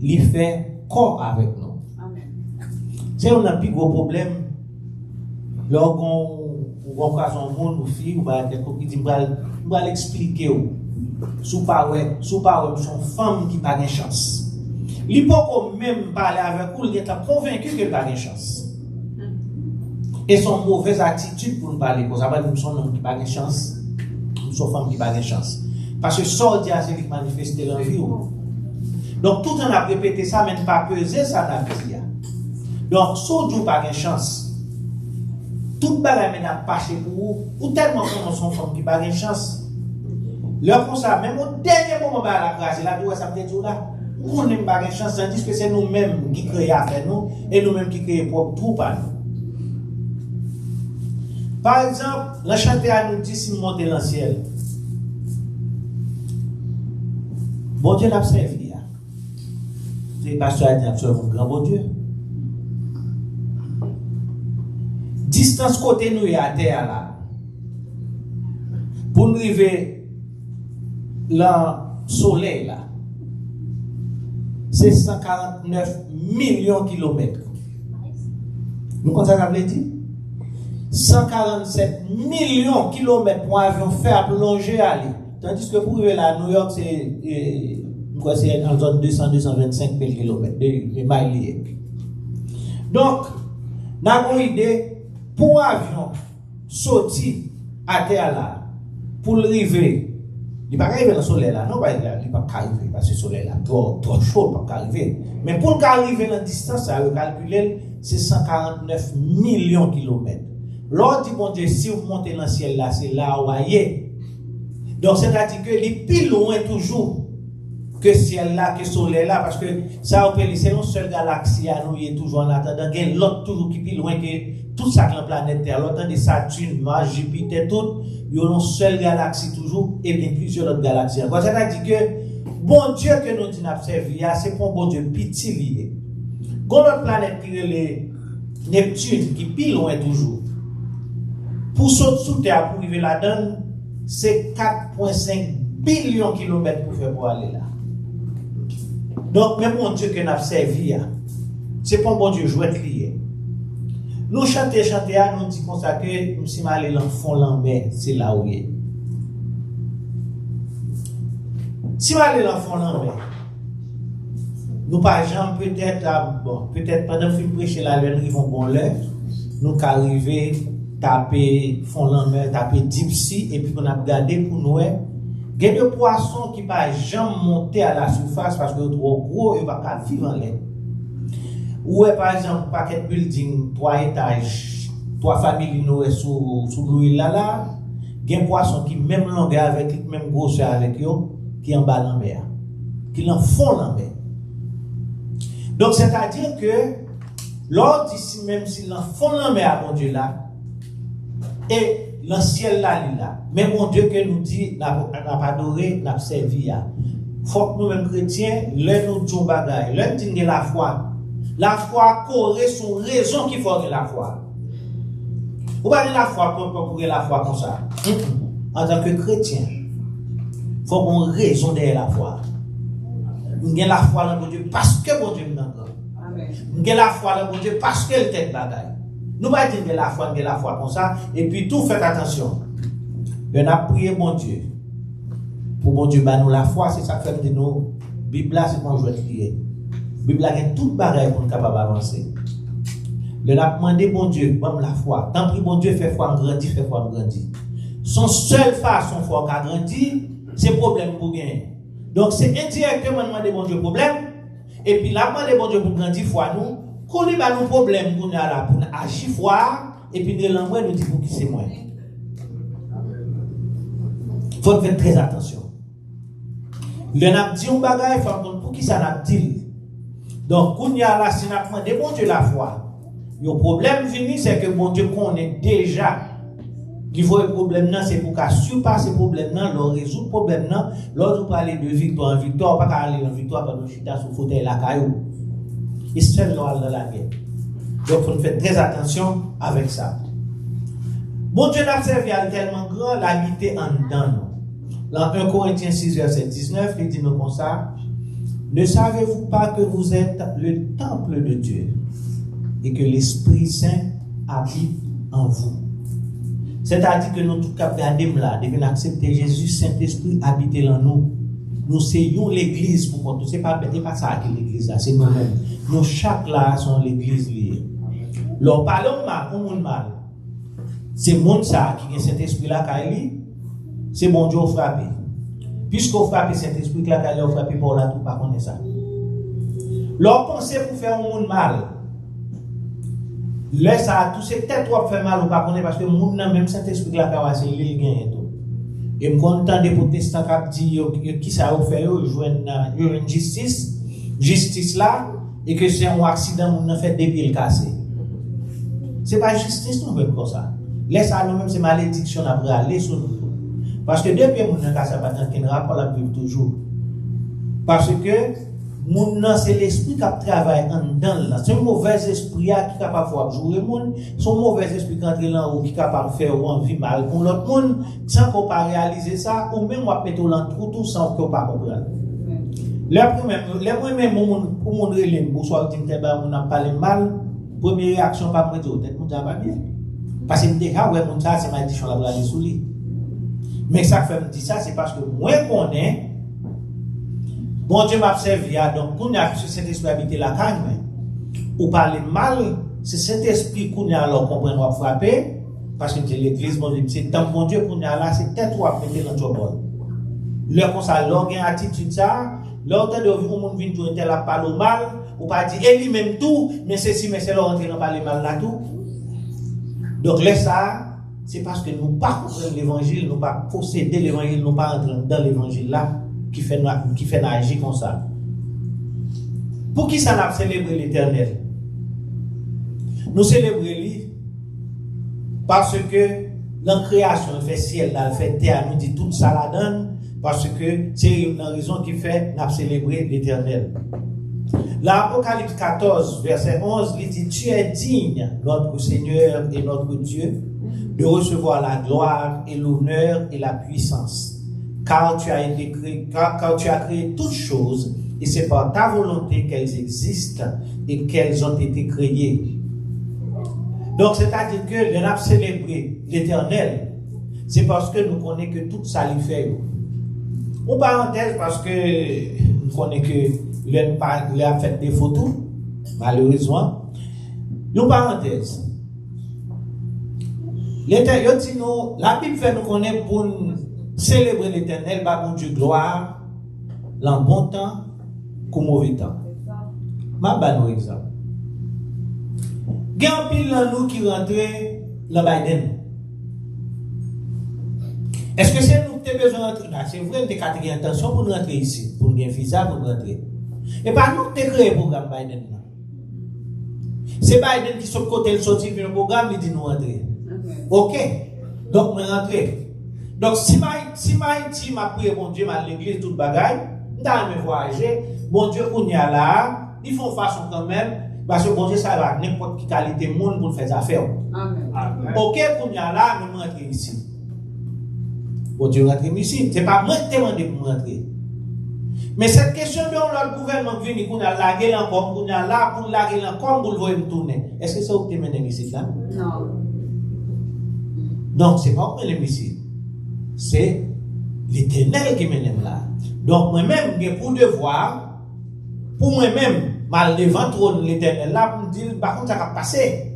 il fait corps avec nous. C'est un plus gros problème. Lorsqu'on voit son monde ou fille ou quelqu'un qui dit, on va l'expliquer. Sous pas son femme qui n'a pas de chance. Il peut même parler avec vous, il est convaincu qu'il n'a pas de chance. Et son mauvaise attitude pour nous parler, pour ça, nous sommes homme qui n'a pas de chance, nous sommes femmes qui n'a pas de chance. Parce que ça, c'est qui manifeste l'envie. Donc, tout le monde a répété ça, mais pas peser ça dans la vie. Donc, si vous n'avez pas de chance, tout le monde a passé pour vous, ou tellement que nous sommes femmes qui n'ont pas de chance. Leur comme ça, même au dernier moment, la grâce, la douleur, ça peut être là. On n'a pas de chance, tandis que c'est nous-mêmes qui créons affaire nous, et nous-mêmes qui créons propre troupe à nous. Par exemple, la chanteur nous dit si nous montons dans le ciel. Bon Dieu l'a servi. C'est pas ça, il a servi un grand bon Dieu. Distance côté nous et à terre là. Pour nous arriver le soleil là, c'est 149 millions de kilomètres. Nous comptons ça veut dire 147 millions de kilomètres pour un avion faire plonger aller. Tandis que pour arriver là, New York, c'est en zone 200-225 000 km de miles. Donc, nous avons une idée pour un avion sortir à terre là, pour arriver, il ne va pas arriver dans le soleil là, non, il ne va pas arriver parce que le soleil là, trop chaud, il ne va pas arriver. Mais pour arriver dans la distance, ça va calculer, c'est 149 millions de kilomètres. L'ordre dit, bon Dieu, si vous montez dans le ciel là, c'est là où vous voyez. Donc, c'est-à-dire que les plus loin toujours que ciel là, que soleil là, parce que ça, c'est une seule galaxie à nous, il est toujours en attendant. Il y a l'autre toujours qui est plus loin que tout ça que la planète Terre, l'autre de Saturne, Mars, Jupiter, tout, il y a une seule galaxie toujours, et bien plusieurs autres galaxies. C'est-à-dire que, bon Dieu que nous disons observer, c'est pour bon Dieu petit lié. Quand notre planète qui est Neptune, qui est plus loin toujours, pour sauter sous terre, pour arriver là-dedans, c'est 4,5 billions de kilomètres pour faire pour aller là. Donc, même mon Dieu que nous avons servi, c'est pour mon Dieu jouer lié. Nous chantons, nous disons comme ça que nous sommes allés dans le fond de la mer, c'est là où il est. Si nous allons dans le fond de la mer, nous pas jamais peut-être pendant que nous prêchons la loi, nous vont bon l'heure, nous arriver taper fond l'enmer, taper dipsy et puis on a regardé pour nous. Il y a des poissons qui ne peuvent jamais monter à la surface parce que sont trop gros et ne peuvent pas vivre en l'air. Ou par exemple, un paquet de building, 3 étages, 3 familles sous l'huile là, il y a des poissons qui même longueur avec, même grosseur avec eux, qui en bas en mer, qui en font en mer. Donc c'est-à-dire que, l'ordre ici, même s'ils en font en mer, mon Dieu là, et le ciel là, mais mon Dieu que nous dit, n'a pas adoré, n'a pas servi. Il faut que nous-mêmes chrétiens, nous disons bagaille, nous disons la foi. La foi correspond son raison qu'il faut de la foi. Vous parlez de la foi pour la foi comme ça. En tant que chrétien, il faut qu'on raison derrière la foi. Nous avons la foi dans mon Dieu parce que mon Dieu nous entend. Nous avons la foi dans mon Dieu parce que le tête bagaille. Nous ne pouvons pas dire que la foi comme ça. Et puis tout, faites attention. On a prié mon Dieu. Pour mon Dieu, nous la foi, c'est ça que fait de nous. Bible là, c'est qu'on joue prier. Bible là, il y a tout pareil pour nous capables d'avancer. On a demandé mon Dieu, comme la foi. Tant pis, mon Dieu, fait foi grandir, fait foi grandir. Son seule façon foi qu'a grandi, c'est problème pour gagner. Donc c'est indirectement demander mon Dieu problème. Et puis là, demander mon Dieu pour grandir foi nous. Qu'on ait nos problèmes pour nous agir foi. Et puis de l'envoi nous dit pour qui c'est moi. Il faut faire très attention. Le n'a dit un bagage, il faut comprendre pour qui ça n'a dit. Donc, quand il y a là, si on a demandé mon Dieu la foi, le problème fini, c'est que mon Dieu connaît déjà. Il faut le problème, c'est pour qu'à surpasser le problème, leur résoudre le problème, l'autre pour aller de victoire en victoire, pas aller en victoire par le chita sur le fauteuil la caillou. Et c'est dans la guerre. Donc, il faut faire très attention avec ça. Mon Dieu n'a servi à tellement grand, l'habiter en dedans. Dans 1 Corinthiens 6, verset 19, il dit nous comme ça. Ne savez-vous pas que vous êtes le temple de Dieu et que l'Esprit Saint habite en vous? C'est-à-dire que nous, tout cas, là, devons accepter Jésus, Saint-Esprit habiter en nous. Nous sayons l'église pour qu'on c'est pas ça qui est l'église là, c'est nous-mêmes. Nous, chaque là, sont l'église liée. Leur parlons mal, on monde mal. C'est le monde ça qui a cet esprit là, c'est bon Dieu frappé. Puisqu'on frappe Saint-Esprit, là, quand on frappe pour là, tout pas connaître ça. Leur pensée pour faire un monde mal. Là, ça, tout c'est peut-être trop faire mal ou pas connaître parce que le monde, même Saint-Esprit, là, quand c'est lui, il gagne tout. Et me content des protestants qui disent, qui ça a fait, ils jouent une justice là, et que c'est un accident, on a fait des pieds cassés. C'est pas justice, nous, comme ça. Là, ça, nous-mêmes, c'est malédiction après aller sur nous. Parce que depuis que nous avons pas un rapport à vivre toujours. Parce que c'est l'esprit qui travaille en dedans. C'est un mauvais esprit qui est capable de jouer le monde. C'est un mauvais esprit qui entre là ou qui est capable de faire envie mal pour l'autre monde sans qu'on pas réaliser ça ou même on mettre dans tout sans qu'on pas comprendre. Les premiers moments pour montrer les mots soit on a parlé mal, première réaction pas me dire peut-être on va bien. Parce que déjà ouais mon ça c'est malédiction la brader sous lui. Mais ça fait me dire ça, c'est parce que moi qu'on est, bon Dieu m'a servi, donc qu'on a ce Saint-Esprit habité la cagne, ou parler mal, c'est Saint-Esprit qu'on a alors comprendre ou frapper, parce que l'église, bon Dieu, c'est tant bon Dieu qu'on a là, c'est peut-être ou à mettre dans le job. Leur comme ça, leur gain attitude ça, leur temps de vivre au monde vient tout tel à parler mal, ou pas dire, et lui-même tout, mais ceci, mais c'est leur entrer dans parler mal là tout. Donc là, ça, c'est parce que nous ne pas comprendre l'évangile, nous ne pas posséder l'évangile, nous ne pas entrer dans l'évangile là, qui fait agir comme ça. Pour qui ça n'a pas célébré l'éternel? Nous célébrons lui parce que la création, le fait ciel, le fait terre, nous dit tout ça la donne, parce que c'est une raison qui fait n'a célébrer l'éternel. L'Apocalypse 14, verset 11, il dit, tu es digne, notre Seigneur et notre Dieu, de recevoir la gloire et l'honneur et la puissance. Car tu as créé toutes choses, et c'est par ta volonté qu'elles existent et qu'elles ont été créées. Donc, c'est-à-dire que l'on a célébré l'éternel, c'est parce que nous connaissons que tout ça lui fait. En parenthèse, parce que nous connaissons que il a fait des photos, malheureusement. Une parenthèse. L'Éternel dit nous, la Bible fait nous connaître pour célébrer l'Éternel, par Dieu gloire, dans bon temps, comme mauvais temps. Ma ba nous exemple. Gan pile dans nous qui rentrer dans Biden. Est-ce que c'est nous qui avons besoin d'entrer? C'est vrai, nous avons intention pour nous rentrer ici, pour nous avoir un visa pour nous rentrer. Et pas nous qui avons créé le programme Biden. C'est Biden qui, sur le côté, il sortit le programme, il dit nous rentrer. Ok? Donc, nous rentrer. Donc, si Haïti m'a prié, mon Dieu, à l'église, toute bagaille, nous allons voyager, bon Dieu, on y a là, ils font façon quand même, parce que bon Dieu, ça va n'importe quelle qualité de monde pour faire des affaires. Amen. Ok, on y a là, nous rentrer ici. Bon Dieu, rentrer ici. Ce n'est pas moi qui demande pour rentrer. Mais cette question de notre gouvernement vient pour nous laguer encore, pour nous là, pour laguer encore, pour nous tourner. Est-ce que c'est vous qui menez ici là? Non. Donc, ce n'est pas vous qui menez ici. C'est l'Éternel qui mène là. Donc, moi-même, j'ai pour devoir, pour moi-même, mal devant trône l'Éternel là, pour me dire, par contre, ça va passer.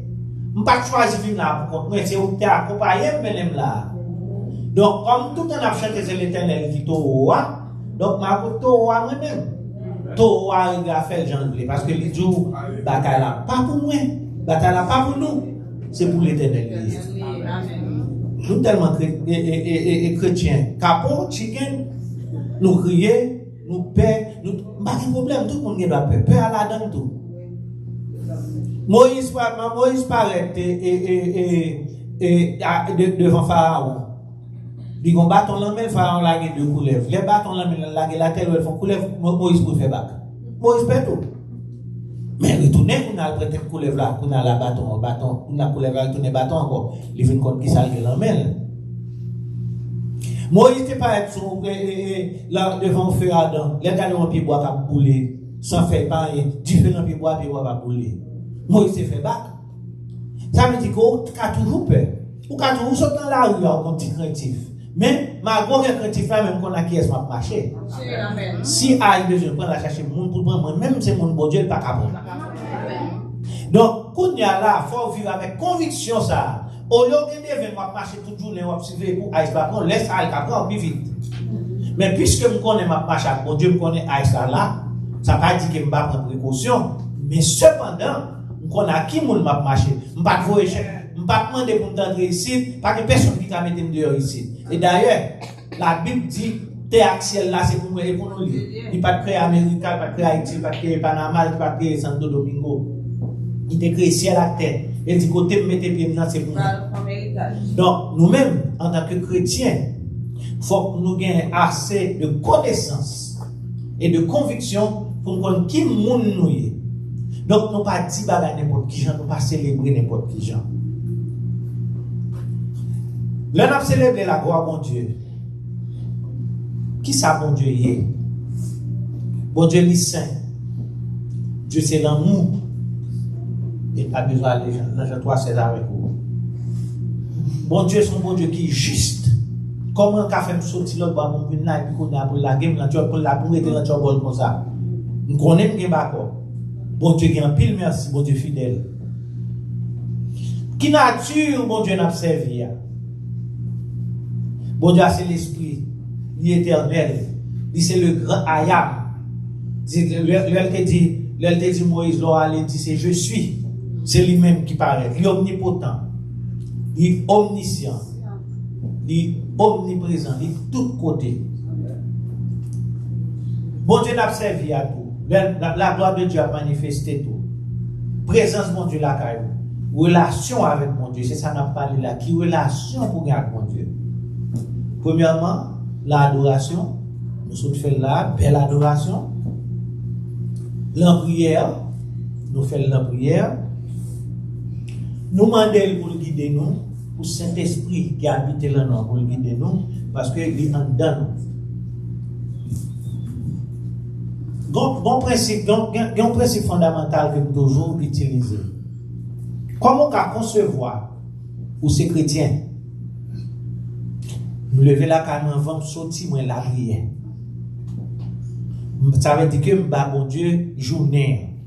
Je ne vais pas choisir de venir là pour moi, c'est où tu es accompagné, même là. Donc, comme tout le temps, c'est l'Éternel qui t'a donc, ma toa moi-même. Toa, il a fait le genre parce que les jours, bataille là, pas pour moi, bataille là, pas pour nous, c'est pour l'Éternel. Nous tellement chrétiens, capot, chicken, nous crier, nous paix, nous pas de problème, tout le monde doit peur, peur à la donne tout. Moïse paraît devant Pharaon. Ils ont bâton l'homme, Pharaon l'a deux couleuvres. Les bâtons l'homme, la terre, ils font couleuvre, Moïse pour faire bac. Moïse fait tout. Mais retourner, on a prêté une couleuvre là, on a la bâton, on a couleuvre là, retourner bâton encore. Il fait une compte qui s'algue l'homme. Moïse n'était pas être là devant le feu ardent. Les canons en pied bois qui bouler, sans faire pas différents pieds bois va bouler. Moïse s'est fait bac. Ça veut dire qu'on a toujours peur. Ou quand on sort dans la rue, on dit créatif. Mais ma grande créatif là, même qu'on a qui est ma marché. Si a besoin de prendre la chercher monde pour prendre moi-même, c'est mon bon Dieu pas capable. Donc, quand il y a là, il faut vivre avec conviction ça. Au lieu de marcher toute journée, on va suivre pour Aïs là, on laisse Aïs là plus vite. Mais puisque je connais ma marche, mon Dieu me connaît Aïs là, ça ne veut pas dire que je ne vais pas prendre précaution. Mais cependant, je connais qui m'a marché. Je ne vais pas voyager. Je ne vais pas demander pour m'entendre ici, parce que personne qui va mettre dehors ici. Et d'ailleurs, la Bible dit, terre axiale là, c'est pour nous et pour nous. Il ne pas créer Amérique, il ne pas créer Haïti, il ne pas créer Panama, il ne pas créer Santo Domingo. Il te crée ciel à terre. Et du côté, mettez pieds dedans, c'est pour nous. Donc, nous-mêmes, en tant que chrétiens, il faut que nous ayons assez de connaissances et de conviction pour nous connaître qui monde nous est. Donc, nous ne pas dire n'importe qui gens, nous ne pas célébrer n'importe qui gens. Là, nous avons célébré la gloire, mon Dieu. Qui ça, mon Dieu, est? Bon Dieu, il est saint. Dieu, c'est l'amour. Et pas besoin d'aller dans Jean 3, c'est avec vous. Bon Dieu, c'est un bon Dieu qui est juste. Comment qu'a fait sortir l'autre pour mon là et puis qu'on a pour la game, pour la pour être dans le comme ça. Nous connaissons bien d'accord. Bon Dieu qui est en pile, merci, bon Dieu fidèle. Qui nature, bon Dieu, n'a servi. Bon Dieu, c'est l'esprit, l'éternel. C'est le grand Ayam. L'elle te dit Moïse, l'oral dit c'est je suis. C'est lui-même qui paraît. Il est omnipotent. Il est omniscient. Il est omniprésent. Il est de tous côtés. Bon Dieu n'a servi à tout. La gloire de Dieu a manifesté tout. Présence, mon Dieu, la caillou. Relation avec mon Dieu. C'est ça qu'on a parlé là. Qui relation pour gagner avec mon Dieu? Premièrement, l'adoration. Nous sommes fait là, belle adoration. La prière. Nous faisons la prière. Nous demandons pour guider nous, pour Saint-Esprit qui habite là pour guider nous, parce qu'il est en dedans nous. Bon principe fondamental que nous toujours utiliser. Comment on peut concevoir ou ces chrétiens? Nous lever la canne avant sortir moi la prière. Ça veut dire que m'ba bon Dieu journée.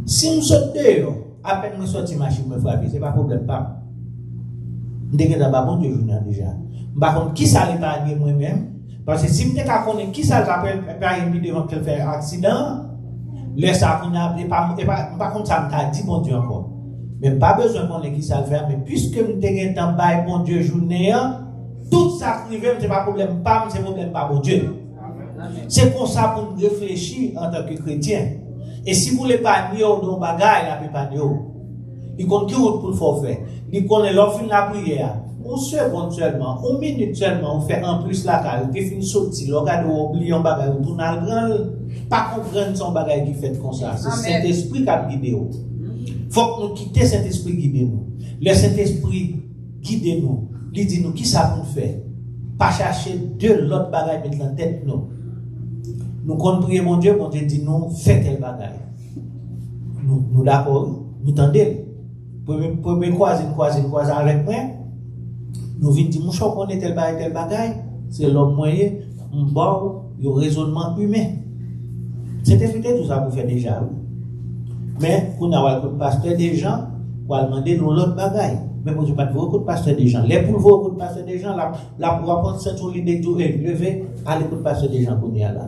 Si me saute dehors, à peine me sorti machine me frapper, c'est pas problème pas. M'dégage ba bon Dieu journée déjà. M'ba contre qui ça l'épargner moi-même parce que si m'te ka connait qui ça l'appelle épargner devant qu'elle fait accident, laisse ça qu'on a pas contre ça m'a dit bon Dieu encore. Même pas besoin qu'on ait qui ça le faire mais puisque m'te temps bail bon Dieu journée, tout ça privé c'est pas problème pas, c'est problème pas bon Dieu. C'est pour ça pour nous réfléchir en tant que chrétien. Et si vous voulez pas nier dans bagaille, la peut pas nier. Il compte qui route pour le forfait. Il connaît l'offre de la prière. On seconde seulement, on minute seulement, on fait en plus la carte. Puis fin sorti, le gars doit oublier un bagaille, on tourne à grand, pas comprendre son bagaille qui fait comme ça. C'est Saint-Esprit qui a guidé nous. Faut que nous quittions Saint-Esprit guider nous. Le Saint-Esprit guide nous. Il dit nous qui ça pour faire. Pas chercher de l'autre bagaille mettre dans la tête nous. Nous comprenons mon Dieu dit nous faites tel bagaille. Nous d'accord, nous tendez. Premier croiser avec moi. Nous venons dire mon choc on est tel bagaille, c'est l'homme moyen, on bon, le raisonnement humain. C'est évité tout ça pour faire déjà. Mais pour avoir le pasteur des gens, pour demander nous l'autre bagaille. Mais pour ne pas beaucoup de pasteurs des gens. Les pour beaucoup de pasteurs des gens, la pour apprendre cette l'idée de lever, à l'écoute pasteur des gens pour y aller.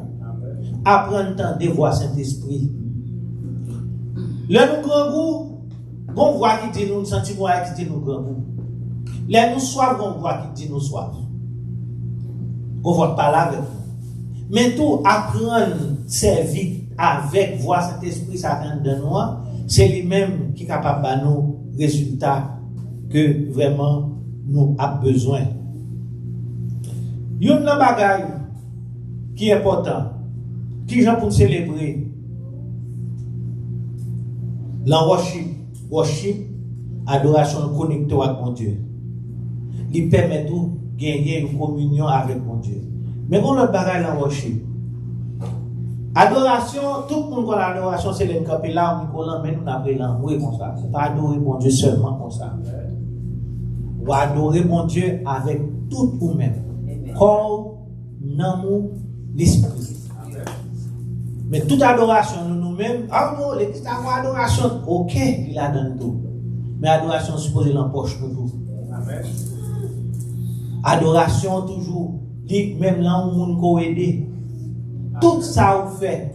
Apprendre temps de voir Saint-Esprit. Là, nous grand goût, bon voix qui dit nous sentiment qui dit nous grand goût. Là, nous soif, bon voix qui dit nous soif. On va parler avec nous. Mais tout apprendre, servir avec voix Saint-Esprit, ça de nous, c'est lui-même qui est capable de nous résultats que vraiment nous avons besoin. Il y a une bagaille qui est important. Qui j'en pour célébrer la worship, adoration connectée avec mon Dieu. Il permet de gagner une communion avec mon Dieu. Mais quand l'autre bagaille la worship, adoration, tout le monde connaît l'adoration, c'est le camper là, mais nous n'avons pas l'envoi comme ça. C'est pas adorer mon Dieu seulement comme ça. Ou adorer mon Dieu avec tout vous-même. Corps, amour, l'esprit. Mais toute adoration, nous-mêmes, non, l'église a adoration, ok, il a donné tout. Mais adoration supposée l'empoche pour tout. Amen. Adoration toujours, dit même là où on peut aider. Tout ça vous fait.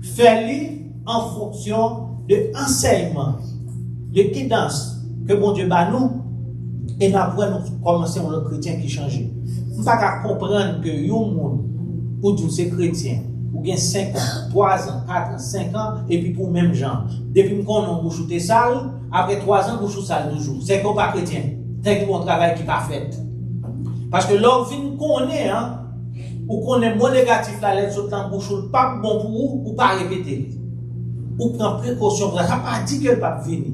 Faites-le en fonction de l'enseignement, de guidance que mon Dieu bat nous. Et nous apprenons commencer un autre chrétien qui change. Nous ne pouvons pas comprendre que un monde où tous ces chrétiens, ou bien 5 ans, 3 ans, 4 ans, 5 ans, et puis pour même gens. Depuis qu'on a bouche ou sale, après 3 ans, bouche ou sale toujours. C'est qu'on pas chrétien. C'est qu'on travail qui pas fait. Parce que l'homme vient connaît, hein, ou qu'on est moins négatif, la lettre sur le bouche ou pas bon pour vous, ou pas répéter. Ou prendre précaution, ça pas dit que le pape venir.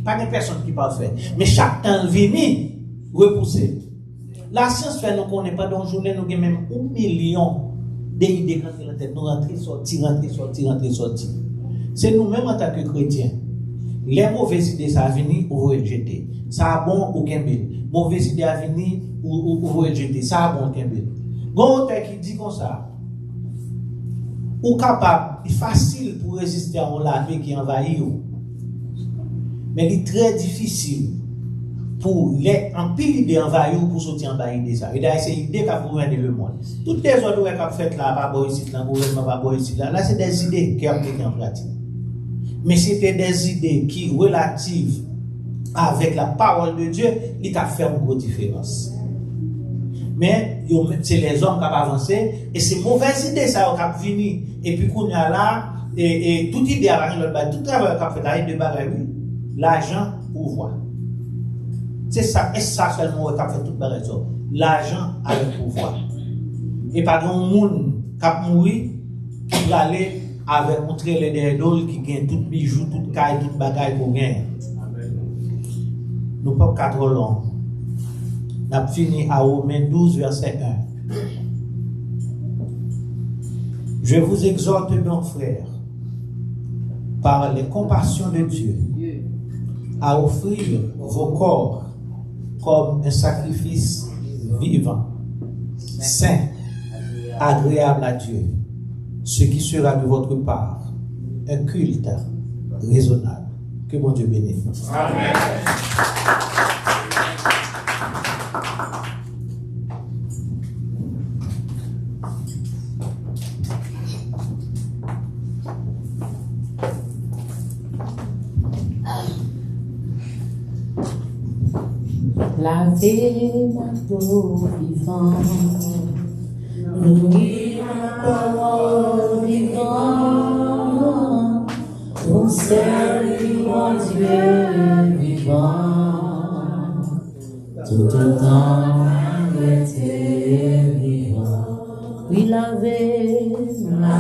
Pas de personne qui pas faire. Mais chaque temps venir, repousser. La science fait nous connaît pas dans une journée, nous avons même 1 million d'idées quand dans la tête, nous rentrer, sortir. C'est nous-mêmes en tant que chrétiens. Les mauvaises idées, ça a venu, ou vous jeter. Ça a bon ou kembel. Mauvaise idée à venir, ou vous jeter. Ça a bon ou kembel. Gon auteur qui dit comme ça, ou capable, c'est facile pour résister à l'armée qui envahit. Mais il est très difficile pour les en pile idées envahir pour sortir en bas de ça. Et d'ailleurs, c'est l'idée qui a gouverné le monde. Toutes les autres qui ont fait là, pas bon ici, là, gouvernement pas bon ici, là, c'est des idées qui ont été en pratique. Mais c'était des idées qui relatives avec la parole de Dieu, il a fait une grosse différence. Mais c'est les hommes qui ont avancé, et c'est mauvaise idée ça qui a fini. Et puis qu'on a là, et toute idée avec l'autre bas, tout travail qui a fait avec de bagaille, l'argent, pouvoir. C'est ça, et ça seulement qui a fait toute bagaille. L'argent avec le pouvoir. Et pas grand monde qui a mouru, qui va aller avec montrer les derdoles qui gagnent tout bijou, tout caille, tout bagaille pour gagner. Nous ne pouvons pas trop long. Nous avons fini à Romains 12, verset 1. Je vous exhorte, mon frère, par les compassions de Dieu, à offrir vos corps comme un sacrifice vivant, saint, agréable à Dieu. ce qui sera de votre part un culte raisonnable. Que mon Dieu bénisse. Amen. Lavez ma peau vivante, nourrir ma parole vivante, conserver mon Dieu vivant, tout autant rester vivant. Oui, lavez ma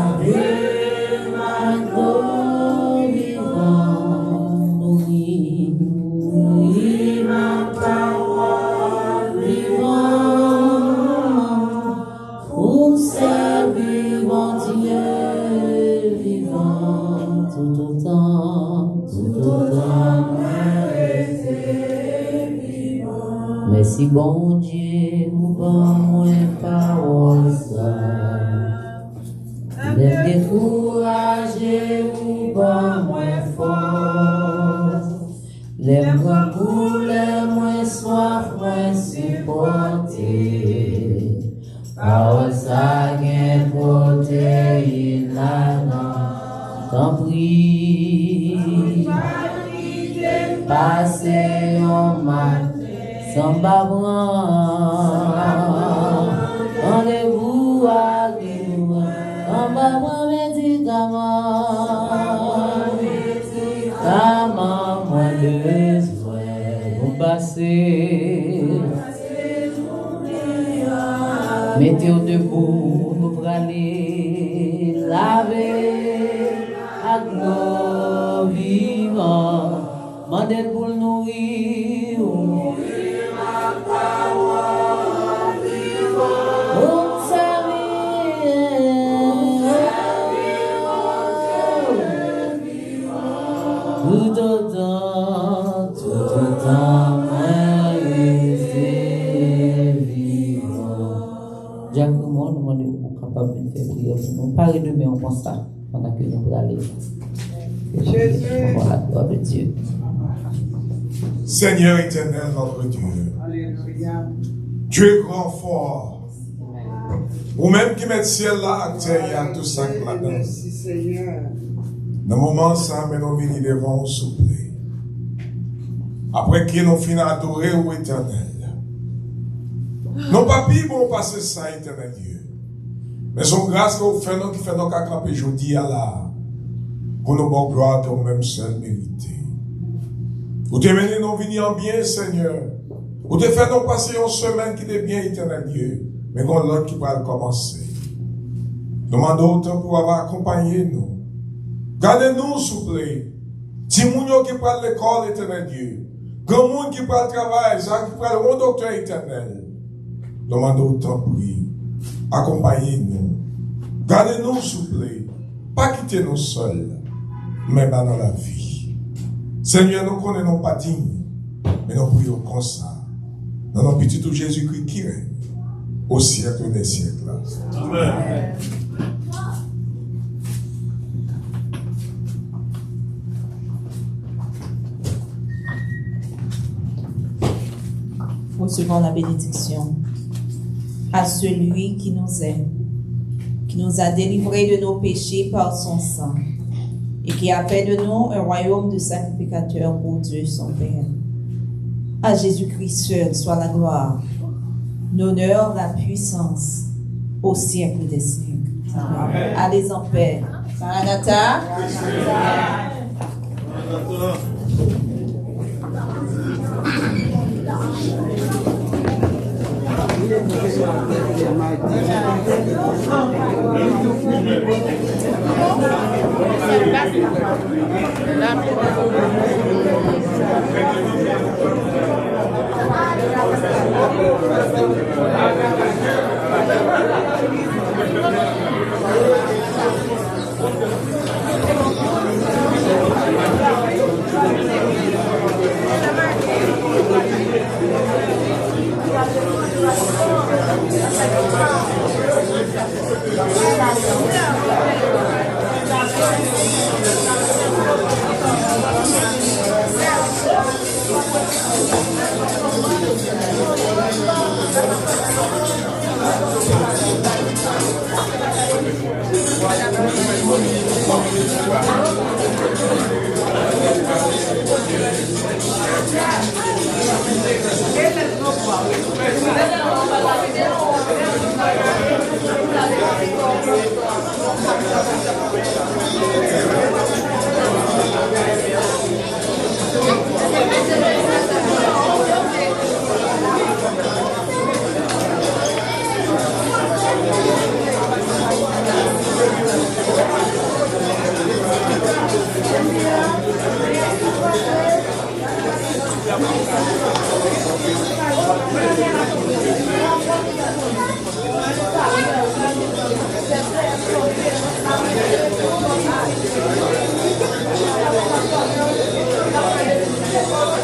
peau vivante, nourrir ma parole vivante, conserver mon Dieu vivant, tout autant rester vivant. Merci bon Dieu, mon bon parole ça. L'aime décourager, mon bon force. L'aime grand pour l'aime moins soif, moins supporter. Parole ça gagne protéine là-dedans. T'en prie, passez en mat, sans babouin. Rendez-vous à Dieu, sans babouin médicament. Moins besoin, vous passez. Mettez-vous debout, nous pour aller laver à nos vivants. Mandez pour nourrir. Ma parole vivante. Pour servir. Tout autant, rester vivant. Jacques, nous sommes capables de faire prière. Nous parlons de nous comme ça pendant que nous allons. Jésus. Voilà, gloire de Dieu. Seigneur éternel, notre Dieu. Alléluia. Tu es grand fort. Ou même qui met le ciel là, terre, il y a tout ça là-dedans. Merci Seigneur. Dans le moment ça, mais nous venons devant souffler. Après que nous finissons adorer au éternel. Non pas pire bon passer ça, éternel Dieu. Mais son grâce que vous faites, nous qui fait nous camper aujourd'hui à la. Pour nos bonnes gloires que vous-même seul méritez. Vous te menez nous venir en bien, Seigneur. Vous te faites nous passer une semaine qui est bien, éternel Dieu. Mais qu'on l'autre qui va commencer. Nous demandons autant pour avoir accompagné nous. Gardez-nous, s'il vous plaît. Si moun qui parle l'école, éternel Dieu. Grand monde qui parle le travail, ça qui parle le docteur éternel. Nous demandons autant pour lui. Accompagnez-nous. Gardez-nous, s'il vous plaît. Pas quitter nous seuls, mais dans la vie. Seigneur, nous ne connaissons pas dignes, mais nous prions comme ça. Dans notre petit tout Jésus-Christ qui règne au siècle des siècles. Amen. Recevons la bénédiction à celui qui nous aime, qui nous a délivrés de nos péchés par son sang et qui a fait de nous un royaume de sacrificateurs pour Dieu son Père. À Jésus-Christ seul soit la gloire, l'honneur, la puissance au siècle des siècles. Amen. Allez en paix. Maranatha. Thank you.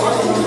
Thank you.